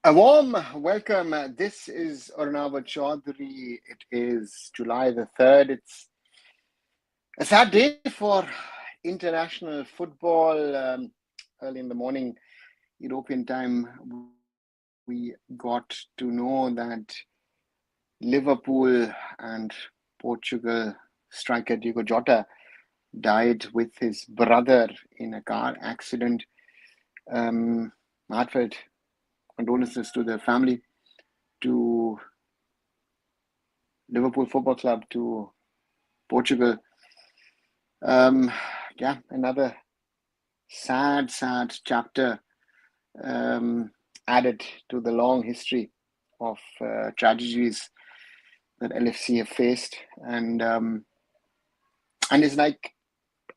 A warm welcome. This is Arunfoot Chaudhary. It is July the 3rd. It's a sad day for international football. Early in the morning, European time, we got to know that Liverpool and Portugal striker Diogo Jota died with his brother in a car accident. Heartfelt condolences to the family, to Liverpool Football Club, to Portugal. Another sad chapter added to the long history of tragedies that LFC have faced, and it's like,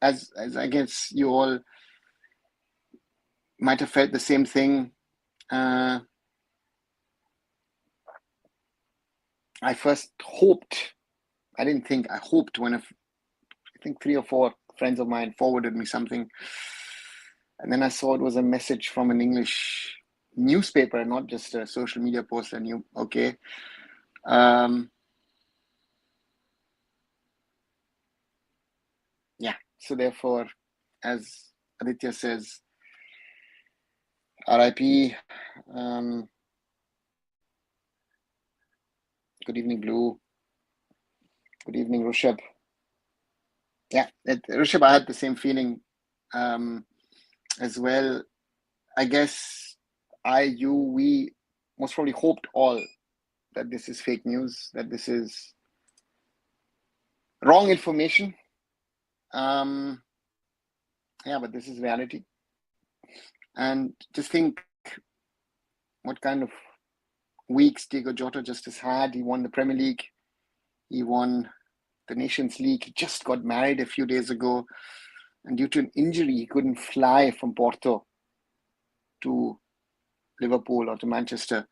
as I guess you all might have felt the same thing. I first hoped, I didn't think, I hoped when I think 3 or 4 friends of mine forwarded me something, and then I saw it was a message from an English newspaper, not just a social media post. I knew, okay. So therefore, as Aditya says, RIP. Good evening, Blue. Good evening, Rushabh. Yeah, Rushabh, I had the same feeling as well. I guess we most probably hoped all that this is fake news, that this is wrong information. But this is reality. And just think what kind of weeks Diogo Jota just has had. He won the Premier League. He won the Nations League. He just got married a few days ago. And due to an injury, he couldn't fly from Porto to Liverpool or to Manchester.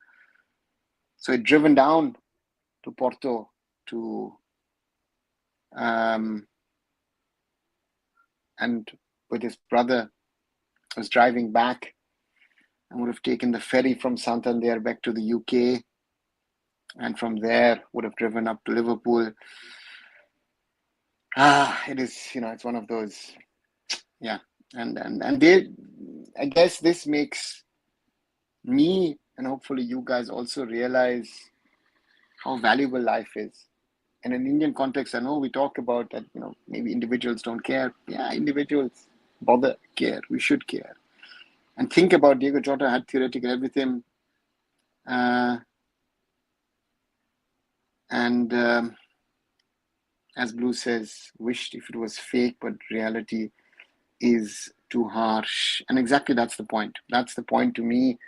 So he'd driven down to Porto to and with his brother was driving back and would have taken the ferry from Santander back to the UK, and from there would have driven up to Liverpool. It is, it's one of those, and they, I guess this makes me and hopefully you guys also realize how valuable life is. In an Indian context, I know we talk about that, maybe individuals don't care. Yeah, individuals care. We should care. And think about Diogo Jota had theoretical everything. As Blue says, wished if it was fake, but reality is too harsh. And exactly that's the point. That's the point to me.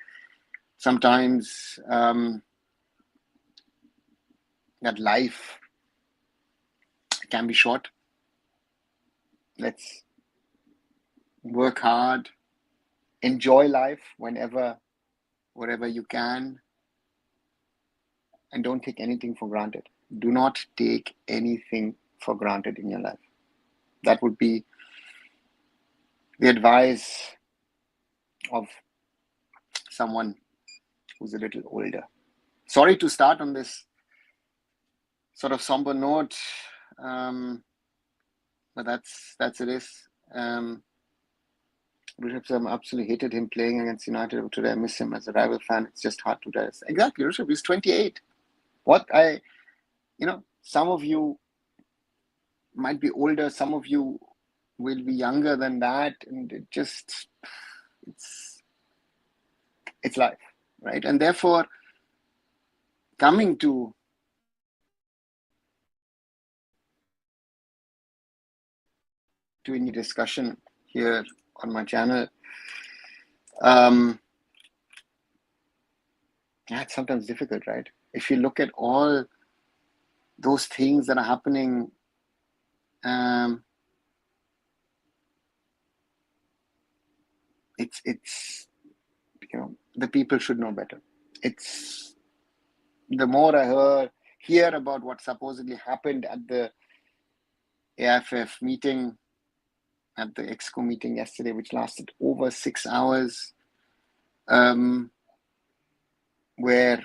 Sometimes that life can be short. Let's work hard, enjoy life wherever you can, and don't take anything for granted. Do not take anything for granted in your life. That would be the advice of someone who's a little older. Sorry to start on this sort of somber note, but that's it is. Rushabh absolutely hated him playing against United today. I miss him as a rival fan. It's just hard to digest. Exactly, Rushabh, he's 28. Some of you might be older, some of you will be younger than that, and it's life, right? And therefore, coming to any discussion here on my channel, it's sometimes difficult, right? If you look at all those things that are happening, it's the people should know better. It's the more I hear about what supposedly happened at the AIFF meeting, at the EXCO meeting yesterday, which lasted over 6 hours. where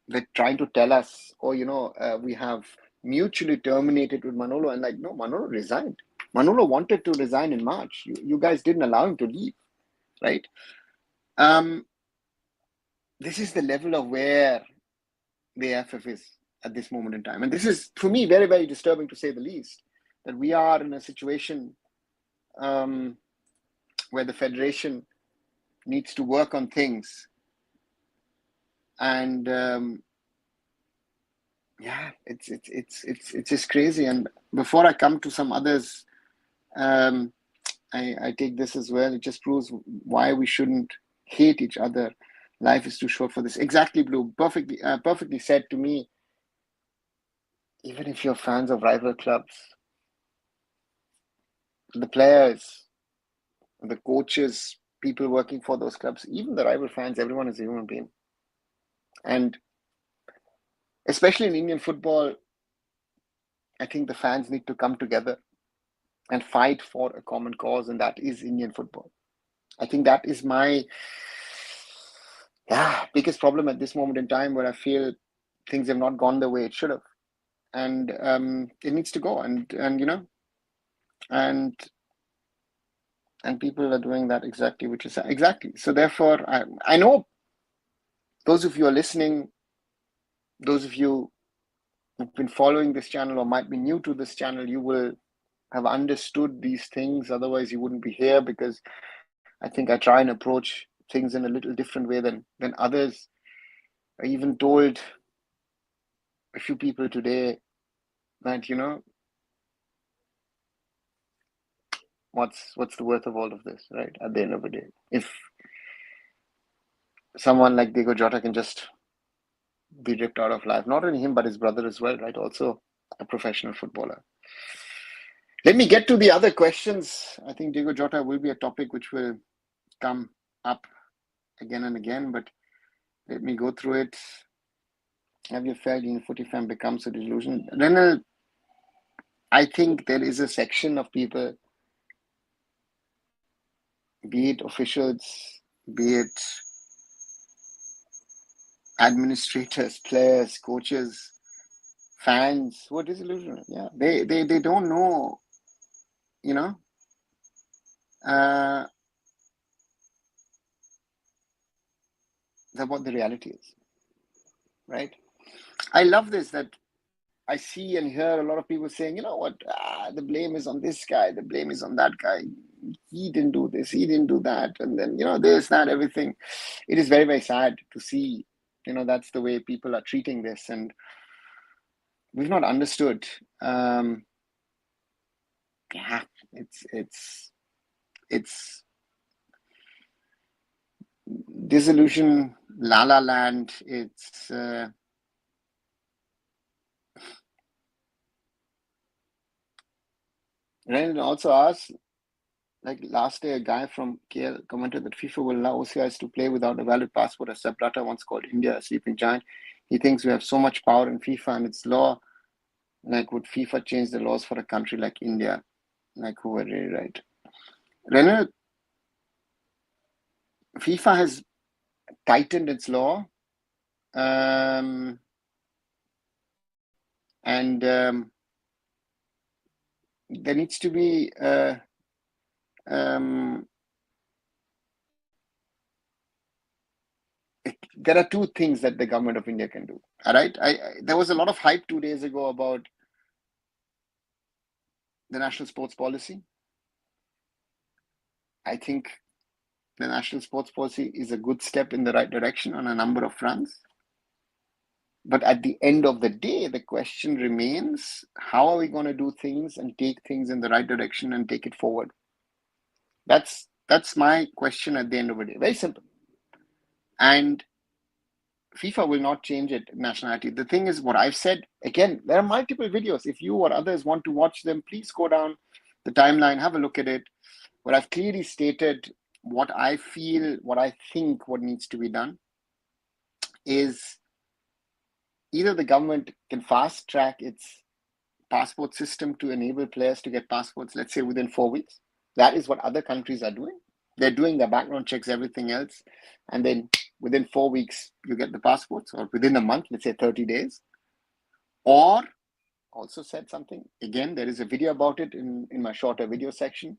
they're trying to tell us, oh, we have mutually terminated with Manolo. And like, no, Manolo resigned. Manolo wanted to resign in March. You guys didn't allow him to leave, right? This is the level of where the AIFF is at this moment in time. And this is, for me, very, very disturbing, to say the least, that we are in a situation where the federation needs to work on things. And it's just crazy. And before I come to some others, I take this as well. It just proves why we shouldn't hate each other. Life is too short for this. Exactly, Blue. Perfectly said to me. Even if you're fans of rival clubs, the players, the coaches, people working for those clubs, even the rival fans, everyone is a human being. And especially in Indian football, I think the fans need to come together and fight for a common cause, and that is Indian football. I think that is my biggest problem at this moment in time, where I feel things have not gone the way it should have. And it needs to go. And people are doing that exactly, which is exactly. So therefore, I know those of you are listening, those of you who've been following this channel or might be new to this channel, you will have understood these things. Otherwise, you wouldn't be here, because I think I try and approach things in a little different way than others. I even told a few people today that, what's the worth of all of this, right? At the end of the day, if someone like Diego Jota can just be ripped out of life, not only him, but his brother as well, right? Also a professional footballer. Let me get to the other questions. I think Diego Jota will be a topic which will come up again and again, but let me go through it. Have you felt in footy fan becomes a delusion? Renal, I think there is a section of people, be it officials, be it administrators, players, coaches, fans, who are disillusioned. Yeah, they don't know, what the reality is, right? I love this, that I see and hear a lot of people saying, you know what, the blame is on this guy, the blame is on that guy. He didn't do this, he didn't do that. And then, this, that, everything. It is very, very sad to see, that's the way people are treating this. And we've not understood. It's disillusion, la la land. It's Ren also asked, like last day, a guy from KL commented that FIFA will allow OCIs to play without a valid passport, as Sepp Blatter once called India a sleeping giant. He thinks we have so much power in FIFA and its law. Like, would FIFA change the laws for a country like India? Like, who are really right? Renal, FIFA has tightened its law. And there needs to be there are two things that the government of India can do. All right, there was a lot of hype 2 days ago about the national sports policy. I think the national sports policy is a good step in the right direction on a number of fronts. But at the end of the day, the question remains, how are we going to do things and take things in the right direction and take it forward? That's my question at the end of the day. Very simple. And FIFA will not change it, nationality. The thing is, what I've said, again, there are multiple videos. If you or others want to watch them, please go down the timeline, have a look at it. But I've clearly stated what I feel, what I think, what needs to be done is either the government can fast track its passport system to enable players to get passports, let's say within 4 weeks. That is what other countries are doing. They're doing their background checks, everything else, and then within 4 weeks, you get the passports, or within a month, let's say 30 days. Or also said something, again, there is a video about it in my shorter video section.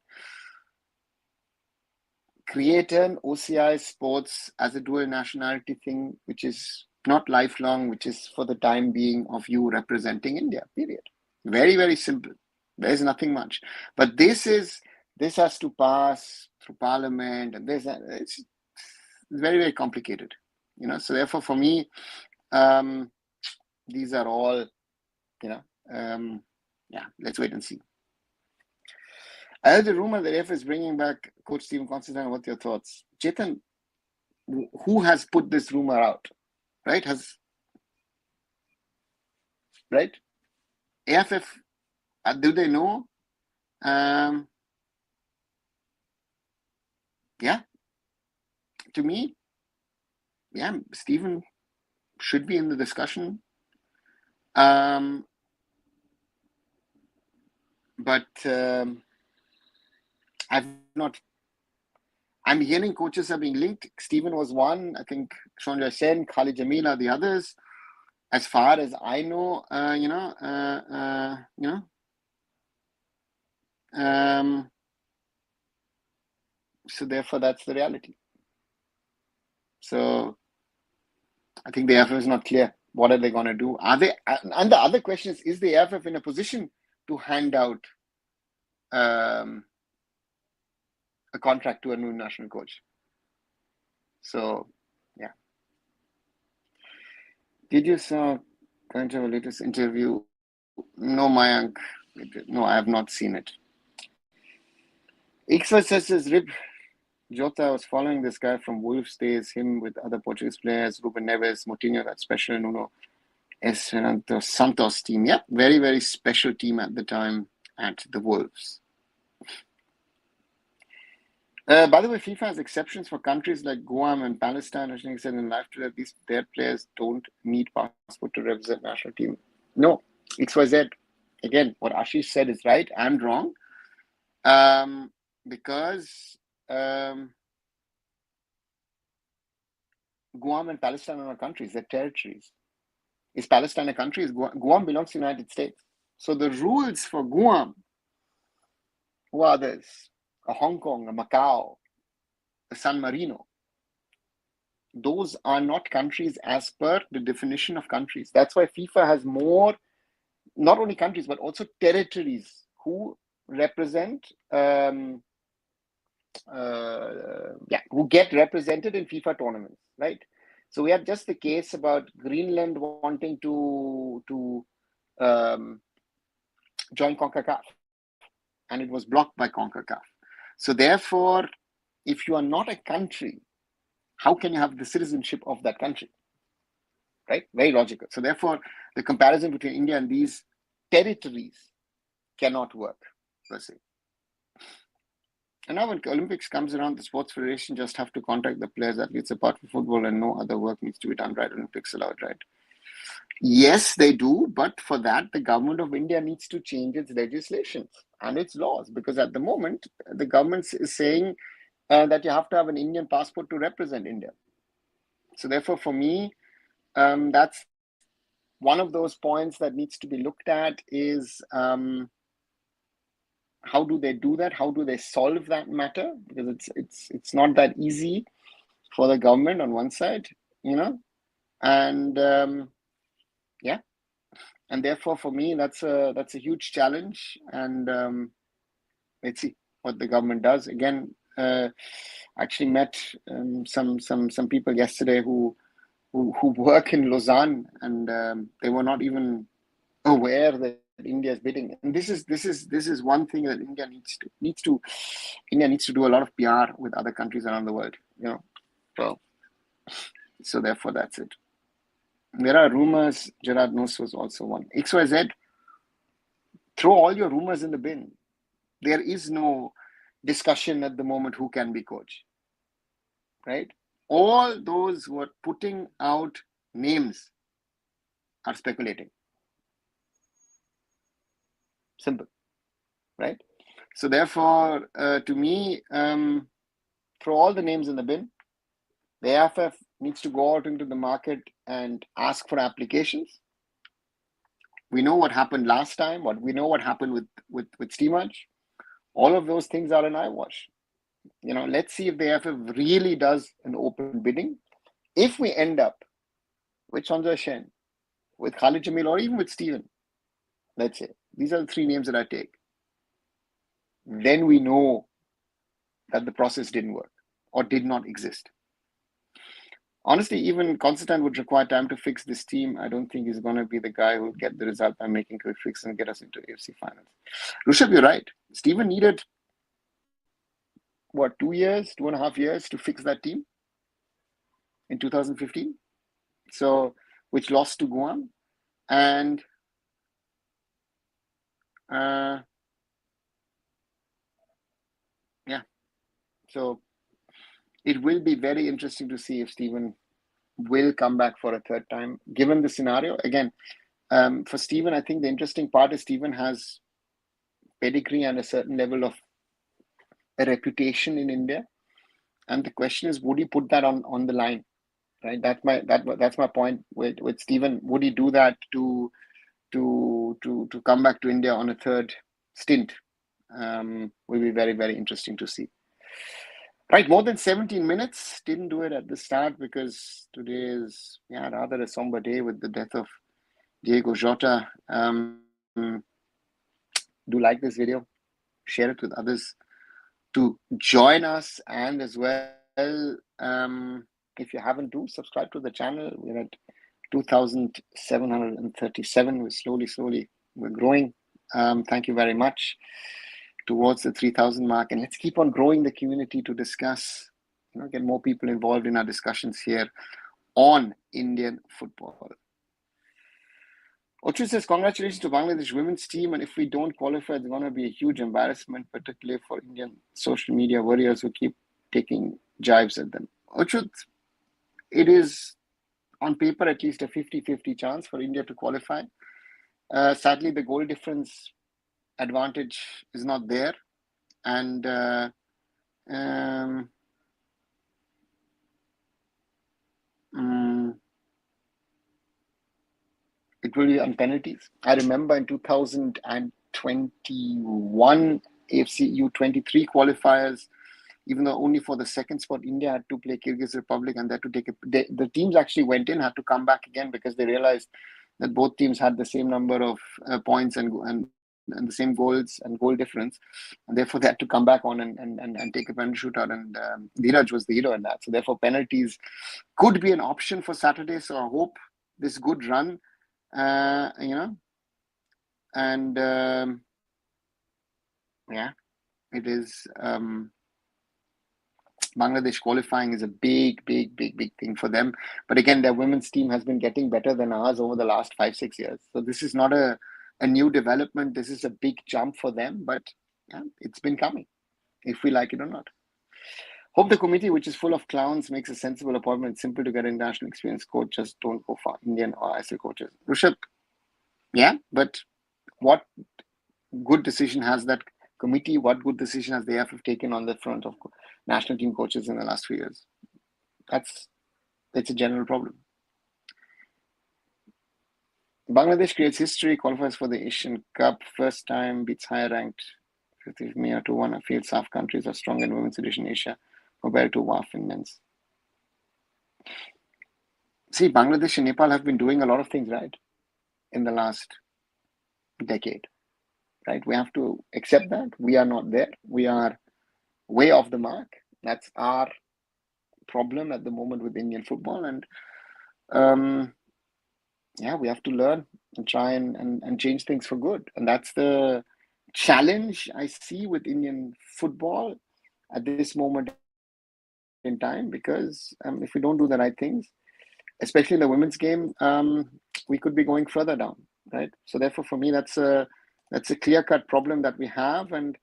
Create an OCI sports as a dual nationality thing, which is not lifelong, which is for the time being of you representing India, period. Very, very simple. There's nothing much. But this has to pass through parliament, and it's very, very complicated. So therefore for me, these are all, let's wait and see. I heard the rumor that AIFF is bringing back Coach Stephen Constantine. What are your thoughts? Chetan, who has put this rumor out? Right? AIFF, do they know? To me, Stephen should be in the discussion. But I'm hearing coaches are being linked. Stephen was one. I think Shonja Sen, Khalid Jamil are the others. As far as I know, so therefore that's the reality. So I think the AIFF is not clear. What are they going to do? And the other question is the AIFF in a position to hand out a contract to a new national coach? So, yeah. Did you saw kind of a latest interview? No, Mayank. No, I have not seen it. Ixwa says, Rip, Jota was following this guy from Wolves days, him with other Portuguese players, Ruben Neves, Moutinho, that special Nuno Esperanto Santos team. Yeah, very, very special team at the time at the Wolves. By the way, FIFA has exceptions for countries like Guam and Palestine. As I said in live today, their players don't need passport to represent national team. No, XYZ. Again, what Ashish said is right and wrong. Because Guam and Palestine are not countries, they're territories. Is Palestine a country? Guam belongs to the United States. So the rules for Guam, who are others? A Hong Kong, a Macau, a San Marino. Those are not countries as per the definition of countries. That's why FIFA has more, not only countries, but also territories who represent, who get represented in FIFA tournaments, right? So we had just the case about Greenland wanting to join CONCACAF, and it was blocked by CONCACAF. So therefore, if you are not a country, how can you have the citizenship of that country? Right? Very logical. So therefore, the comparison between India and these territories cannot work, per se. And now when Olympics comes around, the Sports Federation just have to contact the players, athletes apart from football, and no other work needs to be done, right? Olympics allowed, right? Yes, they do. But for that, the government of India needs to change its legislation and its laws, because at the moment, the government is saying that you have to have an Indian passport to represent India. So therefore, for me, that's one of those points that needs to be looked at is how do they do that? How do they solve that matter? Because it's not that easy for the government on one side, and and therefore for me that's a huge challenge, and let's see what the government does. Again, actually met some people yesterday who work in Lausanne, and they were not even aware that India is bidding. And this is one thing that India needs to do a lot of PR with other countries around the world. So therefore that's it. There are rumors. Gerard Nuss was also one. XYZ. Throw all your rumors in the bin. There is no discussion at the moment who can be coach. Right? All those who are putting out names are speculating. Simple. Right? So therefore, to me, throw all the names in the bin. The AIFF needs to go out into the market and ask for applications. We know what happened last time. We know what happened with Steamage. All of those things are an eyewash. Let's see if the AIFF really does an open bidding. If we end up with Sanjay Shen, with Khalid Jamil, or even with Steven, let's say, these are the three names that I take, then we know that the process didn't work or did not exist. Honestly, even Constantine would require time to fix this team. I don't think he's going to be the guy who will get the result by making quick fixes and get us into AFC finals. Rushabh, you're right. Steven needed, 2 years, 2.5 years to fix that team in 2015. So, which lost to Guam. And so it will be very interesting to see if Steven will come back for a third time, given the scenario. Again, for Steven, I think the interesting part is Steven has pedigree and a certain level of a reputation in India. And the question is, would he put that on the line? Right? That's my point with Steven. Would he do that to come back to India on a third stint? Will be very, very interesting to see. Right, more than 17 minutes. Didn't do it at the start because today is rather a somber day with the death of Diego Jota. Do like this video, share it with others to join us, and as well, if you haven't, do subscribe to the channel. We're at 2,737. We're slowly we're growing. Thank you very much. Towards the 3,000 mark, and let's keep on growing the community to discuss, get more people involved in our discussions here on Indian football. Ochu says, congratulations to Bangladesh women's team, and if we don't qualify, it's going to be a huge embarrassment, particularly for Indian social media warriors who keep taking jibes at them. Ochu, it is on paper at least a 50-50 chance for India to qualify. Sadly, the goal difference advantage is not there, and it will be on penalties. I remember in 2021 AFC U23 qualifiers, even though only for the second spot, India had to play Kyrgyz Republic, and that to take the teams actually went in, had to come back again because they realized that both teams had the same number of points and the same goals and goal difference, and therefore they had to come back on and take a penalty shootout, and Dheeraj was the hero in that. So therefore penalties could be an option for Saturday. So I hope this good run, and it is Bangladesh qualifying is a big thing for them. But again, their women's team has been getting better than ours over the last 5-6 years. So this is not a new development. This is a big jump for them, but it's been coming, if we like it or not. Hope the committee, which is full of clowns, makes a sensible appointment. Simple to get international experience coach. Just don't go for Indian or ISL coaches. Rushabh, but what good decision has that committee? What good decision has the AIFF taken on the front of national team coaches in the last 3 years? That's a general problem. Bangladesh creates history, qualifies for the Asian Cup, first time, beats higher ranked 2-1. I feel SAFF countries are strong in women's edition Asia compared to WAF in men's. See, Bangladesh and Nepal have been doing a lot of things right in the last decade. Right? We have to accept that. We are not there. We are way off the mark. That's our problem at the moment with Indian football. And we have to learn and try and change things for good. And that's the challenge I see with Indian football at this moment in time, because if we don't do the right things, especially in the women's game, we could be going further down, right? So therefore, for me, that's a clear-cut problem that we have, and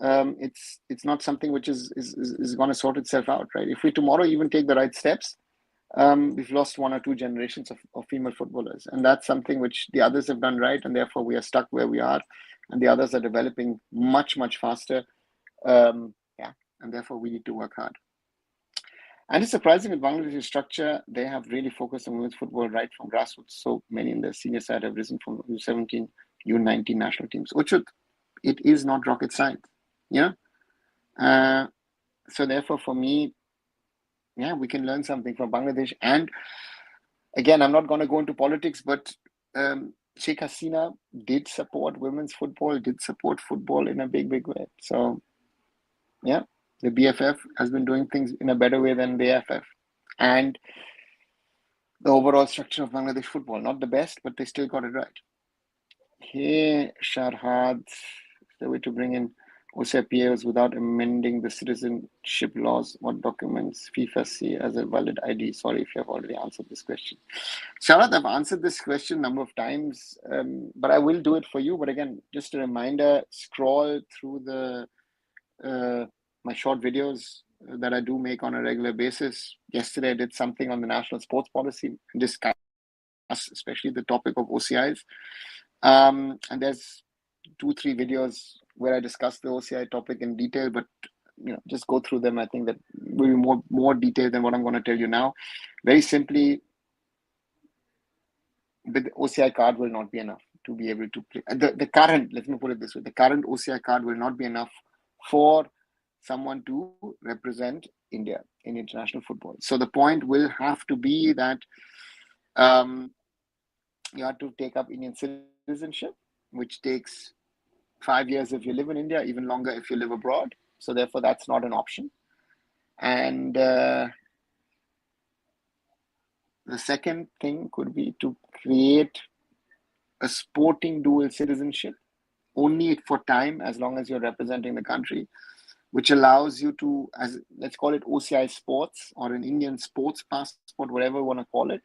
it's not something which is going to sort itself out, right? If we tomorrow even take the right steps, we've lost 1 or 2 generations of female footballers, and that's something which the others have done right, and therefore we are stuck where we are, and the others are developing much faster, and therefore we need to work hard. And it's surprising with Bangladesh's structure, they have really focused on women's football right from grassroots. So many in the senior side have risen from U17, U19 national teams. Uchut, it is not rocket science. Yeah. So therefore, for me, yeah, we can learn something from Bangladesh. And again, I'm not going to go into politics, but Sheikh Hasina did support women's football, did support football in a big, big way. So, yeah, the BFF has been doing things in a better way than the AIFF. And the overall structure of Bangladesh football, not the best, but they still got it right. Hey, Sharhad, the way to bring in OCI players without amending the citizenship laws. What documents FIFA see as a valid ID? Sorry if you have already answered this question. Sharhad, I've answered this question a number of times, but I will do it for you. But again, just a reminder, scroll through my short videos that I do make on a regular basis. Yesterday, I did something on the national sports policy and discuss especially the topic of OCIs. And there's 2-3 videos where I discuss the OCI topic in detail, but just go through them. I think that will be more detailed than what I'm going to tell you now. Very simply, the OCI card will not be enough to be able to play. The current, let me put it this way, the current OCI card will not be enough for someone to represent India in international football. So the point will have to be that you have to take up Indian citizenship, which takes 5 years if you live in India, even longer if you live abroad. So therefore, that's not an option. And the second thing could be to create a sporting dual citizenship, only for time, as long as you're representing the country, which allows you to, as let's call it OCI sports or an Indian sports passport, whatever you want to call it.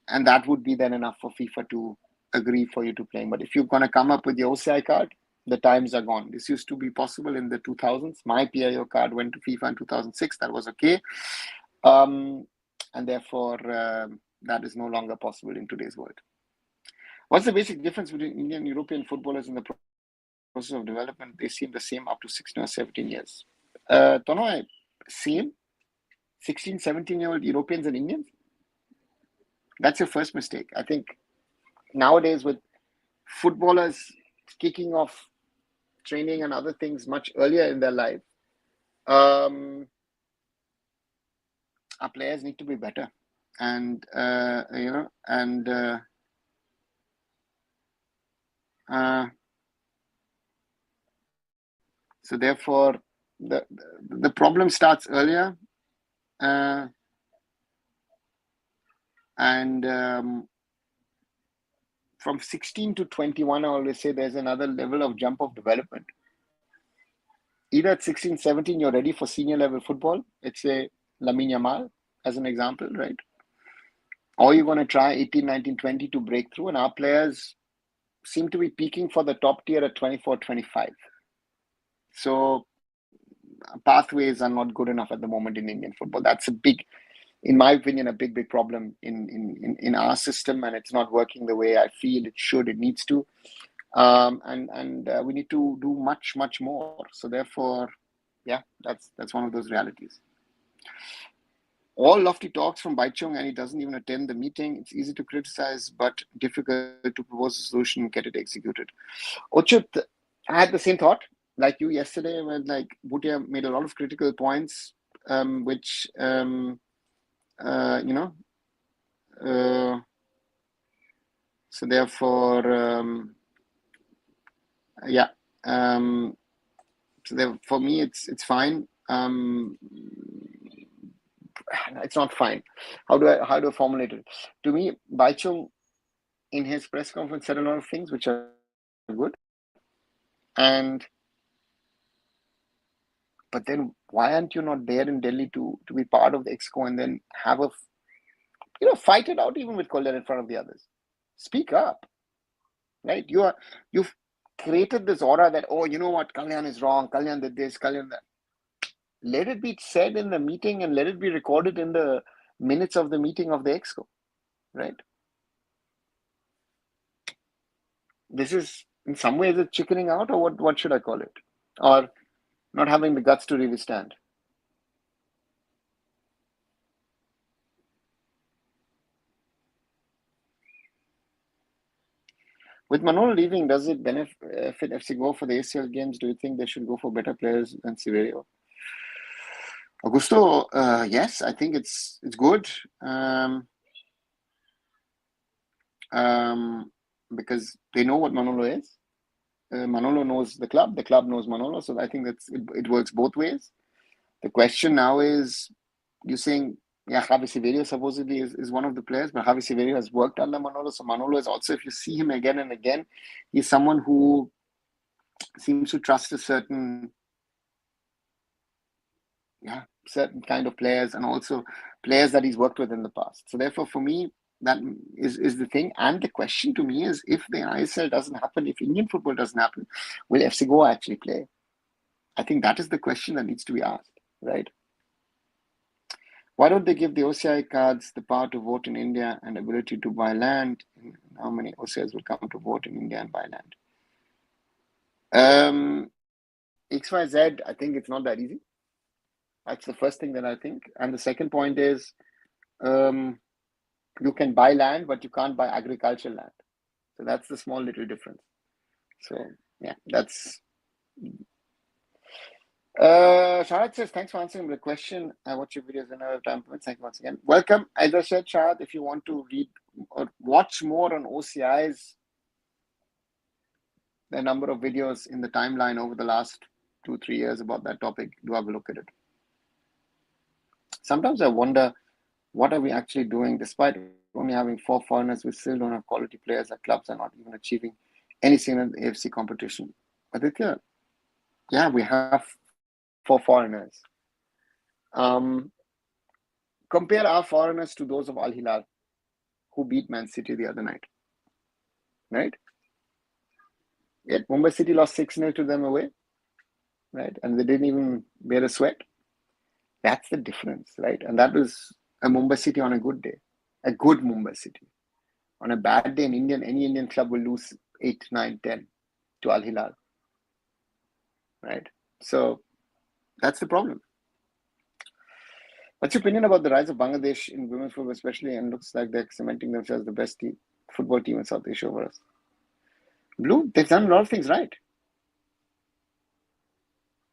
And that would be then enough for FIFA to agree for you to play. But if you're going to come up with your OCI card, the times are gone. This used to be possible in the 2000s. My PIO card went to FIFA in 2006. That was okay. And therefore, that is no longer possible in today's world. What's the basic difference between Indian and European footballers in the process of development? They seem the same up to 16 or 17 years. Tono, same? 16, 17-year-old Europeans and Indians? That's your first mistake. I think nowadays with footballers kicking off training and other things much earlier in their life, our players need to be better. And, so therefore, the problem starts earlier. From 16 to 21, I always say there's another level of jump of development. Either at 16, 17, you're ready for senior level football. Let's say Lamine Yamal as an example, right? Or you're going to try 18, 19, 20 to break through. And our players seem to be peaking for the top tier at 24, 25. So pathways are not good enough at the moment in Indian football. That's in my opinion, a big problem in our system, and it's not working the way I feel it should, it needs to. And we need to do much more. So therefore, yeah, that's one of those realities. All lofty talks from Baichung, and he doesn't even attend the meeting. It's easy to criticize, but difficult to propose a solution and get it executed. Ochut, I had the same thought like you yesterday when Bhutia made a lot of critical points, which so therefore, so for me, it's fine. It's not fine. How do I formulate it? To me, Baichung in his press conference said a lot of things which are good, but then why aren't you not there in Delhi to be part of the exco and then have fight it out even with Kollar in front of the others? Speak up, right? You've created this aura that, oh, you know what, Kalyan is wrong, Kalyan did this, Kalyan that. Let it be said in the meeting and let it be recorded in the minutes of the meeting of the exco, right? This is in some ways it's chickening out, or what should I call it? Or not having the guts to really stand. With Manolo leaving, does it benefit FC Goa for the ACL games? Do you think they should go for better players than Severio? Augusto, yes, I think it's good. Because they know what Manolo is. Manolo knows the club knows Manolo, so I think it works both ways. The question now is, you're saying, yeah, Javi Severio supposedly is one of the players, but Javi Severio has worked under Manolo, so Manolo is also, if you see him again and again, he's someone who seems to trust a certain kind of players, and also players that he's worked with in the past. So therefore, for me, that is the thing. And the question to me is, if the ISL doesn't happen, if Indian football doesn't happen, will FC Goa actually play? I think that is the question that needs to be asked, right? Why don't they give the OCI cards the power to vote in India and ability to buy land? How many OCIs will come to vote in India and buy land? XYZ, I think it's not that easy. That's the first thing that I think. And the second point is, you can buy land, but you can't buy agricultural land. So that's the small little difference. So yeah, that's. Sharad says, thanks for answering the question. I watch your videos another time. Thank you once again. Welcome. As I said, Sharad, if you want to read or watch more on OCIs, the number of videos in the timeline over the last 2-3 years about that topic, do have a look at it. Sometimes I wonder, what are we actually doing? Despite only having 4 foreigners, we still don't have quality players. Our clubs are not even achieving anything in the AFC competition. Aditya, yeah, we have 4 foreigners. Compare our foreigners to those of Al Hilal, who beat Man City the other night, right? Yet Mumbai City lost 6-0 to them away, right? And they didn't even bear a sweat. That's the difference, right? And that was a Mumbai City on a good day, a good Mumbai City. On a bad day, any Indian club will lose 8, 9, 10 to Al Hilal, right? So that's the problem. What's your opinion about the rise of Bangladesh in women's football, especially, and looks like they're cementing themselves the best football team in South Asia over us? Blue, they've done a lot of things right.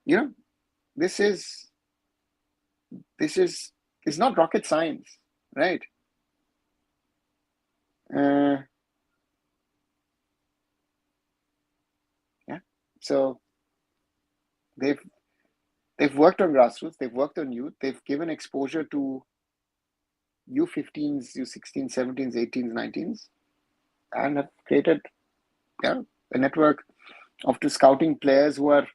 You know, this is it's not rocket science, right? Yeah. So they've worked on grassroots, they've worked on youth, they've given exposure to U15s, U16s, 17s, 18s, 19s, and have created a network of scouting players who are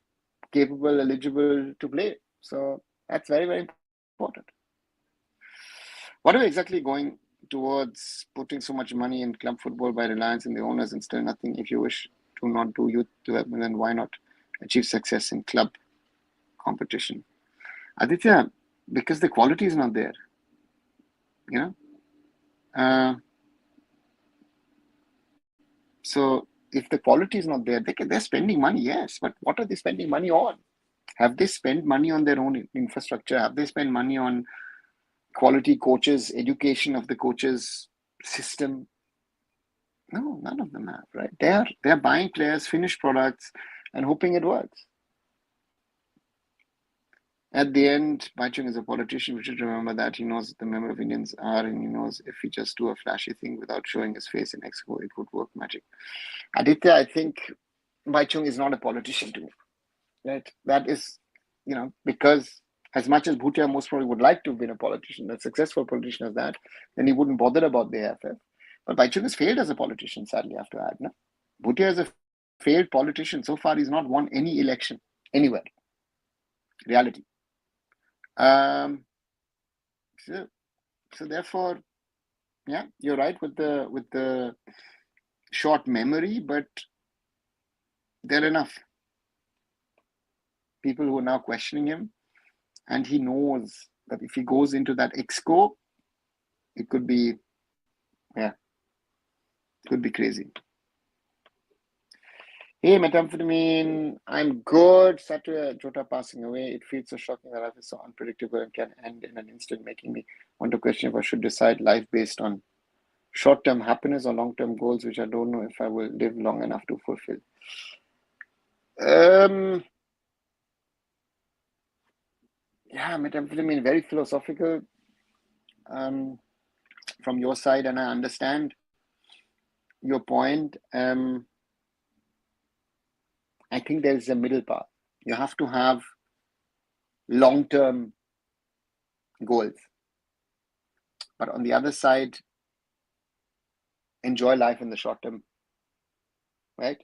capable, eligible to play. So that's very, very important. What are we exactly going towards putting so much money in club football by Reliance and the owners and still nothing? If you wish to not do youth development, then why not achieve success in club competition? Aditya, because the quality is not there. So if the quality is not there, they're spending money, yes, but what are they spending money on? Have they spent money on their own infrastructure? Have they spent money on quality coaches, education of the coaches system? No, none of them have, right? They're buying players, finished products, and hoping it works. At the end, Baichung is a politician. We should remember that he knows the member of Indians are, and he knows if he just do a flashy thing without showing his face in Exco, it would work magic. Aditya, I think Baichung is not a politician to me, right? That is, because as much as Bhutia most probably would like to have been a politician, a successful politician as that, then he wouldn't bother about the AIFF. But Baichung has failed as a politician, sadly, I have to add. No? Bhutia is a failed politician. So far, he's not won any election anywhere. Reality. So therefore, yeah, you're right with the short memory, but there are enough people who are now questioning him, and he knows that if he goes into that Exco, it could be, could be crazy. Hey, methamphetamine, I'm good. Satya Jota passing away. It feels so shocking that life is so unpredictable and can end in an instant, making me want to question if I should decide life based on short-term happiness or long-term goals, which I don't know if I will live long enough to fulfill. Yeah, methamphetamine, very philosophical from your side, and I understand your point. I think there is a middle path. You have to have long-term goals, but on the other side, enjoy life in the short term, right?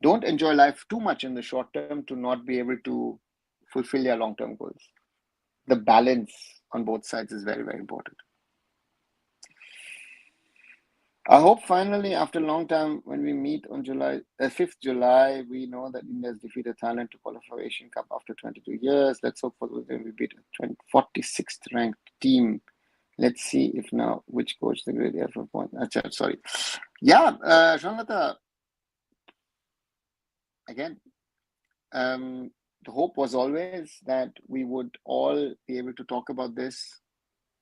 Don't enjoy life too much in the short term to not be able to fulfill your long-term goals. The balance on both sides is very, very important. I hope finally, after a long time, when we meet on 5th July, we know that India has defeated Thailand to qualify for Asian Cup after 22 years. Let's hope for them we beat a 46th ranked team. Let's see if now which coach the great effort point. Sorry. Yeah, Shangata, again, the hope was always that we would all be able to talk about this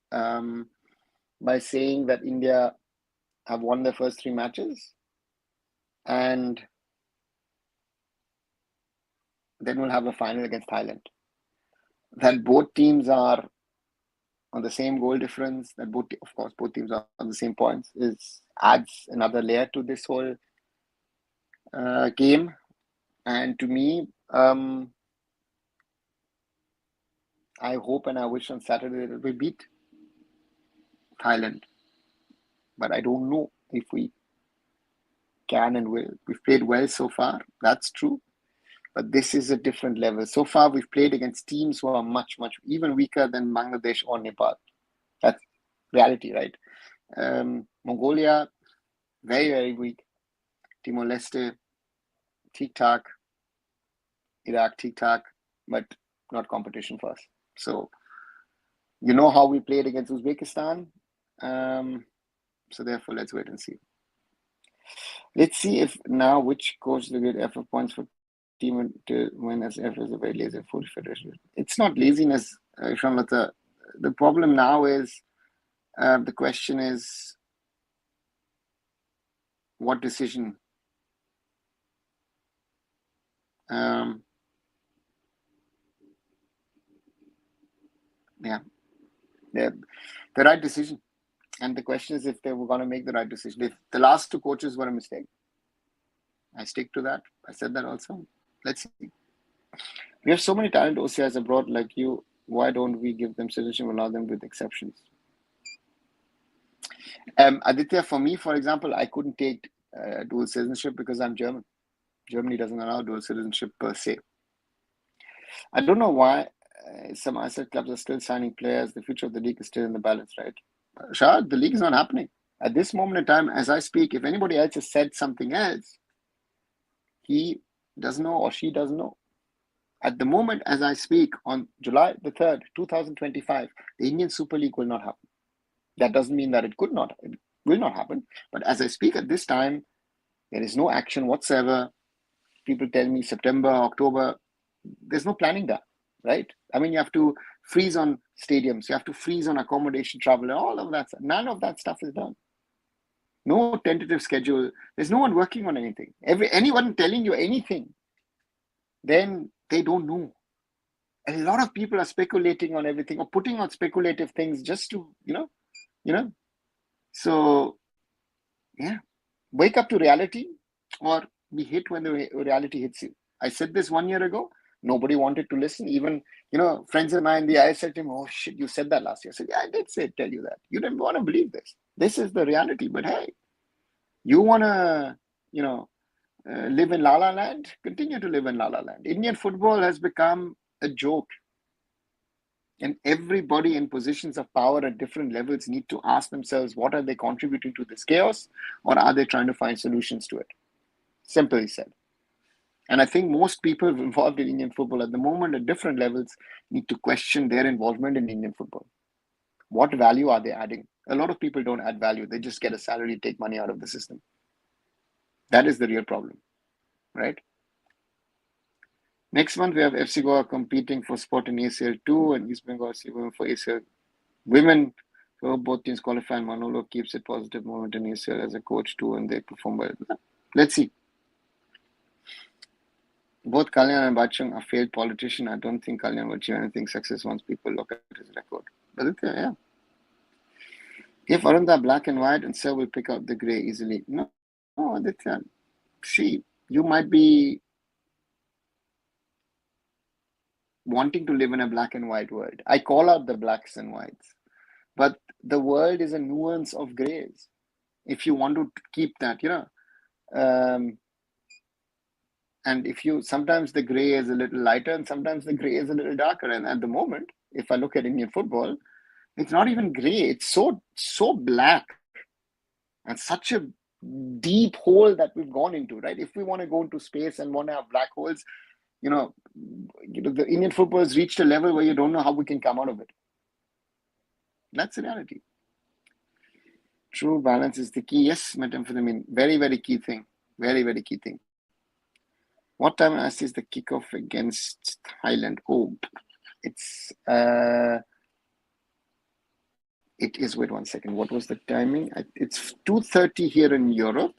by saying that India have won their first 3 matches, and then we'll have a final against Thailand. That both teams are on the same goal difference, that both teams are on the same points, adds another layer to this whole game. And to me, I hope and I wish on Saturday that we beat Thailand. But I don't know if we can and will. We've played well so far, that's true. But this is a different level. So far, we've played against teams who are much, much even weaker than Bangladesh or Nepal. That's reality, right? Mongolia, very, very weak. Timor-Leste, tic-tac. Iraq, tic-tac, but not competition for us. So, you know how we played against Uzbekistan. So therefore, let's wait and see. Let's see if now which coach will get FF points for team to win as FF is a very lazy full federation. It's not laziness, Shamlata. The problem now is the question is what decision? Yeah, the right decision. And the question is if they were going to make the right decision. If the last 2 coaches were a mistake, I stick to that. I said that also. Let's see. We have so many talented OCIs abroad like you. Why don't we give them citizenship, allow them with exceptions? Aditya, for me, for example, I couldn't take dual citizenship because I'm German. Germany doesn't allow dual citizenship per se. I don't know why some ISL clubs are still signing players. The future of the league is still in the balance, right? Shahad, the league is not happening. At this moment in time, as I speak, if anybody else has said something else, he doesn't know or she doesn't know. At the moment, as I speak, on July the 3rd, 2025, the Indian Super League will not happen. That doesn't mean that it will not happen. But as I speak at this time, there is no action whatsoever. People tell me September, October, there's no planning there, right? I mean, you have to freeze on stadiums, you have to freeze on accommodation, travel, and all of that. None of that stuff is done. No tentative schedule. There's no one working on anything. Anyone telling you anything, then they don't know. A lot of people are speculating on everything or putting on speculative things just to, So, yeah, wake up to reality or be hit when the reality hits you. I said this 1 year ago. Nobody wanted to listen. Even, friends of mine, I said to him, oh, shit, you said that last year. I said, yeah, I did tell you that. You didn't want to believe this. This is the reality. But hey, you want to, live in La La Land? Continue to live in La La Land. Indian football has become a joke. And everybody in positions of power at different levels need to ask themselves, what are they contributing to this chaos? Or are they trying to find solutions to it? Simply said. And I think most people involved in Indian football at the moment at different levels need to question their involvement in Indian football. What value are they adding? A lot of people don't add value. They just get a salary, take money out of the system. That is the real problem, right? Next month, we have FC Goa competing for spot in ACL 2 and East Bengal for ACL Women So both teams qualify and Manolo keeps it positive moment in his year as a coach too, and they perform well. Let's see. Both Kalyan and Bachung are failed politicians. I don't think Kalyan will achieve anything success once people look at his record. But yeah. If Arunda black and white, and Sir will pick out the grey easily. No, Aditya. See, you might be wanting to live in a black and white world. I call out the blacks and whites. But the world is a nuance of grays. If you want to keep that, and if you, sometimes the gray is a little lighter and sometimes the gray is a little darker. And at the moment, if I look at Indian football, it's not even gray. It's so black and such a deep hole that we've gone into, right? If we want to go into space and want to have black holes, the Indian football has reached a level where you don't know how we can come out of it. That's the reality. True balance is the key. Yes, methamphetamine, very, very key thing. Very, very key thing. What time I see is the kickoff against Thailand? Oh, it's it is. Wait 1 second. What was the timing? It's 2:30 here in Europe,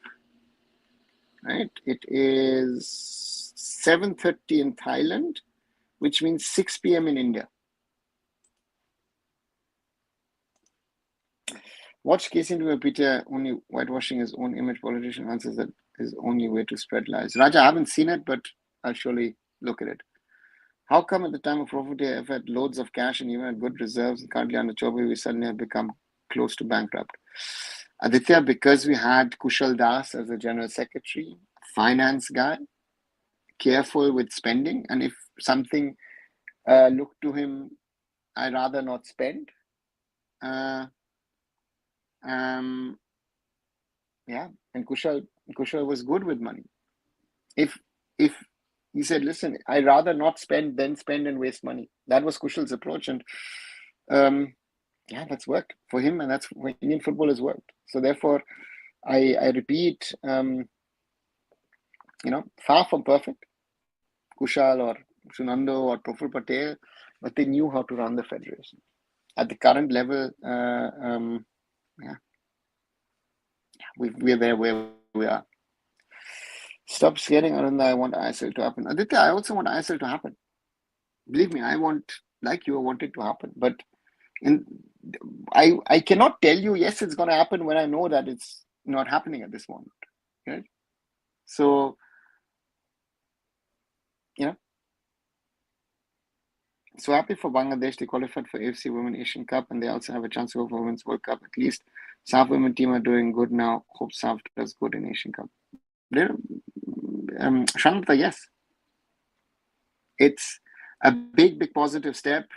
right? It is 7:30 in Thailand, which means 6 p.m. in India. Watch case into Peter only whitewashing his own image. Politician answers that his only way to spread lies. Raja, I haven't seen it, but I'll surely look at it. How come at the time of Profit AIFF had loads of cash and even had good reserves, and currently under Chobe we suddenly have become close to bankrupt? Aditya, because we had Kushal Das as the general secretary, finance guy, careful with spending, and if something looked to him, I'd rather not spend. Yeah, and Kushal was good with money. If he said, listen, I'd rather not spend than spend and waste money. That was Kushal's approach, and yeah, that's worked for him, and that's why Indian football has worked. So therefore, I repeat, far from perfect, Kushal or Sunando or Proful Patel, but they knew how to run the federation at the current level. We're there where we are. Stop scaring Arunda. I want ISL to happen. Aditya, I also want ISL to happen. Believe me, I want, like you, want it to happen. But I cannot tell you, yes, it's going to happen when I know that it's not happening at this moment. Right? So, so happy for Bangladesh. They qualified for AFC Women Asian Cup, and they also have a chance to go for Women's World Cup. At least SAFF women team are doing good now. Hope SAFF does good in Asian Cup. Shananta, yes. It's a big positive step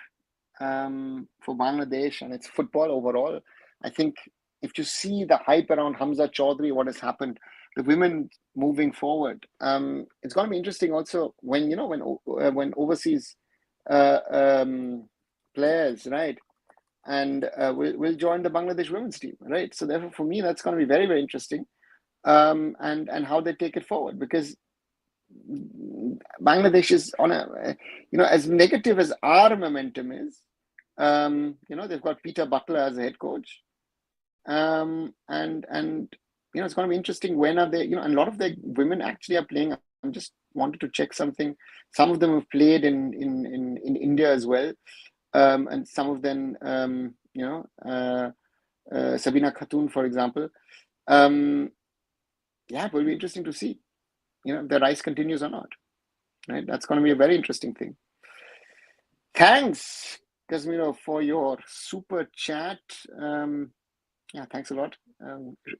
for Bangladesh and its football overall. I think if you see the hype around Hamza Chaudhry, what has happened, the women moving forward, it's going to be interesting also when overseas players, right, and will join the Bangladesh women's team, right? So therefore, for me, that's going to be very, very interesting, and how they take it forward, because Bangladesh is on a, as negative as our momentum is, they've got Peter Butler as a head coach, and it's going to be interesting. When are they? And a lot of the women actually are playing. I'm just wanted to check something. Some of them have played in India as well, and some of them, Sabina Khatun, for example. Yeah, it will be interesting to see, the rise continues or not. Right, that's going to be a very interesting thing. Thanks, Casmiro, for your super chat. Yeah, thanks a lot.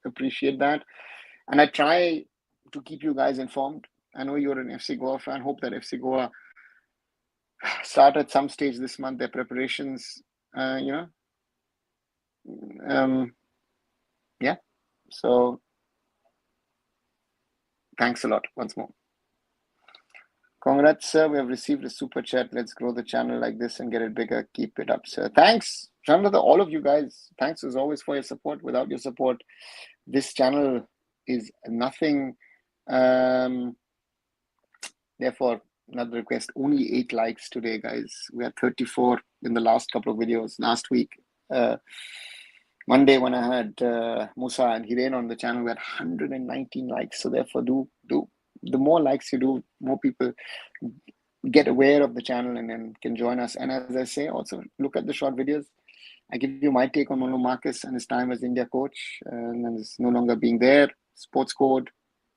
Appreciate that. And I try to keep you guys informed. I know you're an FC Goa fan. Hope that FC Goa start at some stage this month their preparations. Yeah. So thanks a lot once more. Congrats, sir. We have received a super chat. Let's grow the channel like this and get it bigger. Keep it up, sir. Thanks, Chandra, all of you guys. Thanks as always for your support. Without your support, this channel is nothing. Therefore, another request, only 8 likes today, guys. We had 34 in the last couple of videos last week. Monday when I had Musa and Hiren on the channel, we had 119 likes. So therefore, do the more likes you do, more people get aware of the channel and then can join us. And as I say, also look at the short videos. I give you my take on Manu Marcus and his time as India coach, and he's no longer being there. Sports Code,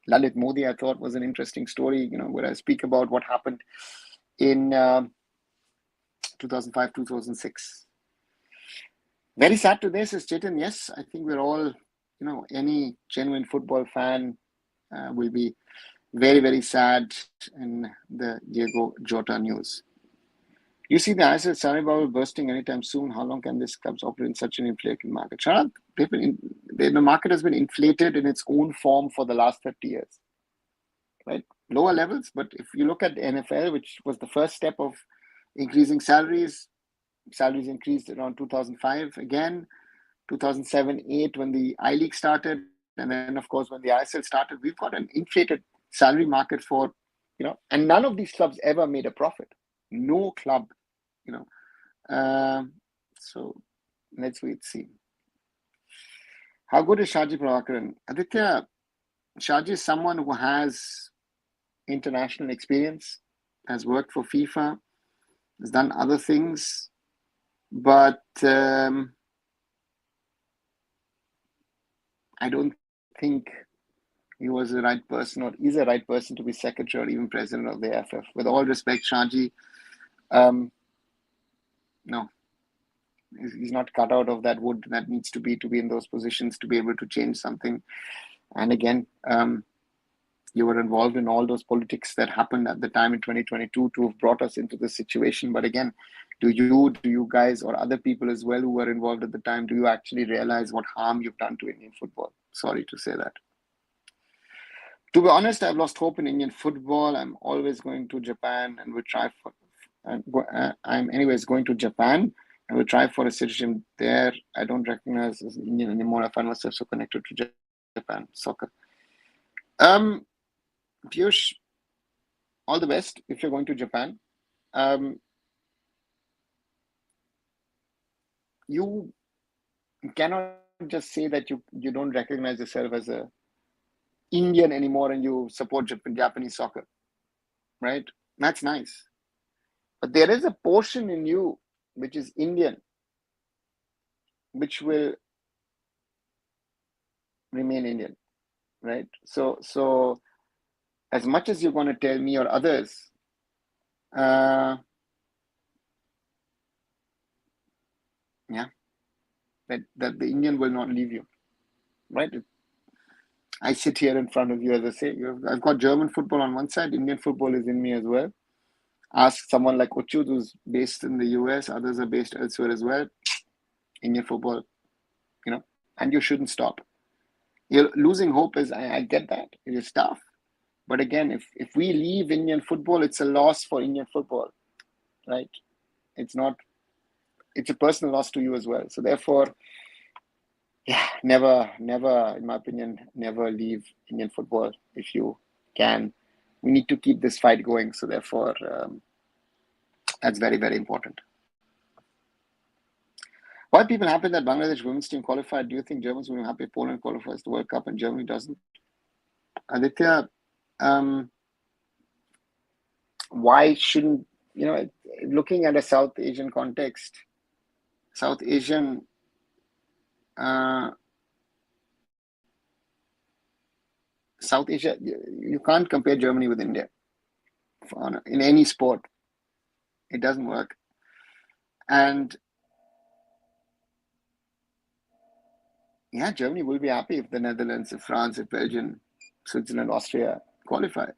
Lalit Modi, I thought was an interesting story, where I speak about what happened in 2005, 2006. Very sad to this is Chetan. Yes, I think we're all, any genuine football fan will be very, very sad in the Diego Jota news. You see the ISL salary bubble bursting anytime soon. How long can these clubs operate in such an inflated market? Shut up. The market has been inflated in its own form for the last 30 years, right? Lower levels, but if you look at the NFL, which was the first step of increasing salaries increased around 2005 again, 2007-8 when the I-League started, and then of course when the ISL started, we've got an inflated salary market for, and none of these clubs ever made a profit. No club, so let's wait and see. How good is Shaji Prabhakaran? Aditya, Shaji is someone who has international experience, has worked for FIFA, has done other things, but I don't think he was the right person or is the right person to be secretary or even president of the AIFF. With all respect, Shaji, no, he's not cut out of that wood that needs to be in those positions to be able to change something. And again, you were involved in all those politics that happened at the time in 2022 to have brought us into this situation. But again, do you guys or other people as well who were involved at the time, do you actually realize what harm you've done to Indian football? Sorry to say that. To be honest, I've lost hope in Indian football. I'm always going to Japan and will try for. I'm anyways going to Japan and will try for a citizenship there. I don't recognize as Indian anymore. I find myself so connected to Japan soccer. Piyush, all the best if you're going to Japan. You cannot just say that you don't recognize yourself as a Indian anymore and you support Japanese soccer, right? That's nice. But there is a portion in you which is Indian, which will remain Indian, right? So as much as you're going to tell me or others, that the Indian will not leave you, right? I sit here in front of you, as I say, I've got German football on one side, Indian football is in me as well. Ask someone like Uchud, who's based in the US, others are based elsewhere as well. Indian football, and you shouldn't stop. You're losing hope I get that. It is tough. But again, if we leave Indian football, it's a loss for Indian football, right? It's a personal loss to you as well. So therefore, never, in my opinion, never leave Indian football if you can. We need to keep this fight going. So therefore, that's very, very important. Why are people happy that Bangladesh women's team qualified? Do you think Germans will be happy if Poland qualifies the World Cup and Germany doesn't? Aditya, why shouldn't, looking at a South Asian context, South Asian South Asia, you can't compare Germany with India in any sport. It doesn't work. And yeah, Germany will be happy if the Netherlands, if France, if Belgium, Switzerland, Austria qualify,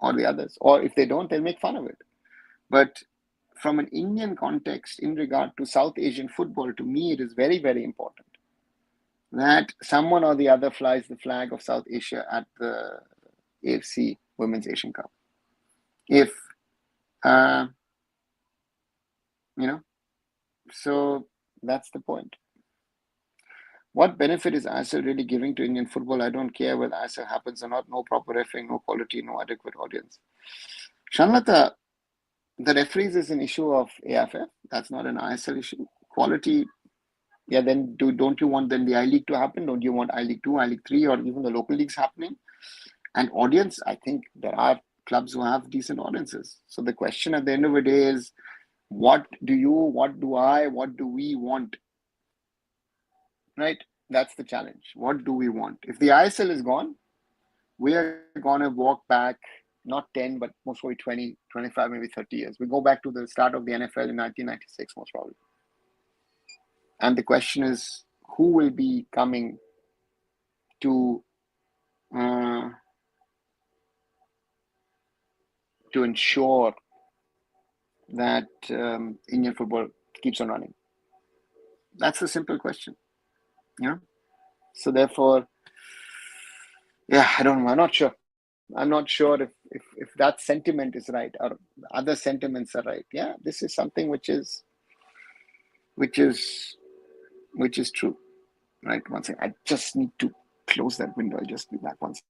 or the others. Or if they don't, they'll make fun of it. But from an Indian context, in regard to South Asian football, to me, it is very, very important that someone or the other flies the flag of South Asia at the AFC Women's Asian Cup. If, so that's the point. What benefit is ISL really giving to Indian football? I don't care whether ISL happens or not. No proper refereeing, no quality, no adequate audience. Shanlata, the referees is an issue of AIFF. That's not an ISL issue. Quality, yeah, then don't you want then the I-League to happen? Don't you want I-League 2, I-League 3, or even the local leagues happening? And audience, I think there are clubs who have decent audiences. So the question at the end of the day is, what do you, what do I, what do we want? Right? That's the challenge. What do we want? If the ISL is gone, we are going to walk back, not 10, but most probably 20, 25, maybe 30 years. We go back to the start of the NFL in 1996, most probably. And the question is, who will be coming to ensure that Indian football keeps on running? That's a simple question. So therefore, yeah, I don't know. I'm not sure. I'm not sure if that sentiment is right or other sentiments are right. Yeah, this is something which is true. Right. One second. I just need to close that window. I'll just be back once.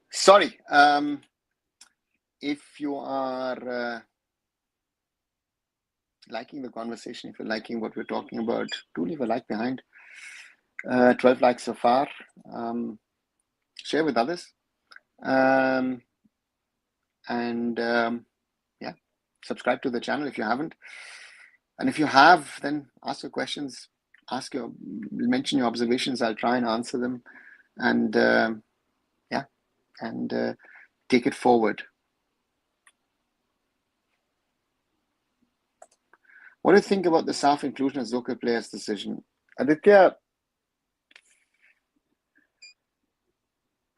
Sorry. If you are liking the conversation, if you're liking what we're talking about, do leave a like behind. 12 likes so far. Share with others. And yeah, subscribe to the channel if you haven't. And if you have, then ask your questions. Mention your observations. I'll try and answer them. And take it forward. What do you think about the SAFF inclusion as local players decision? Aditya,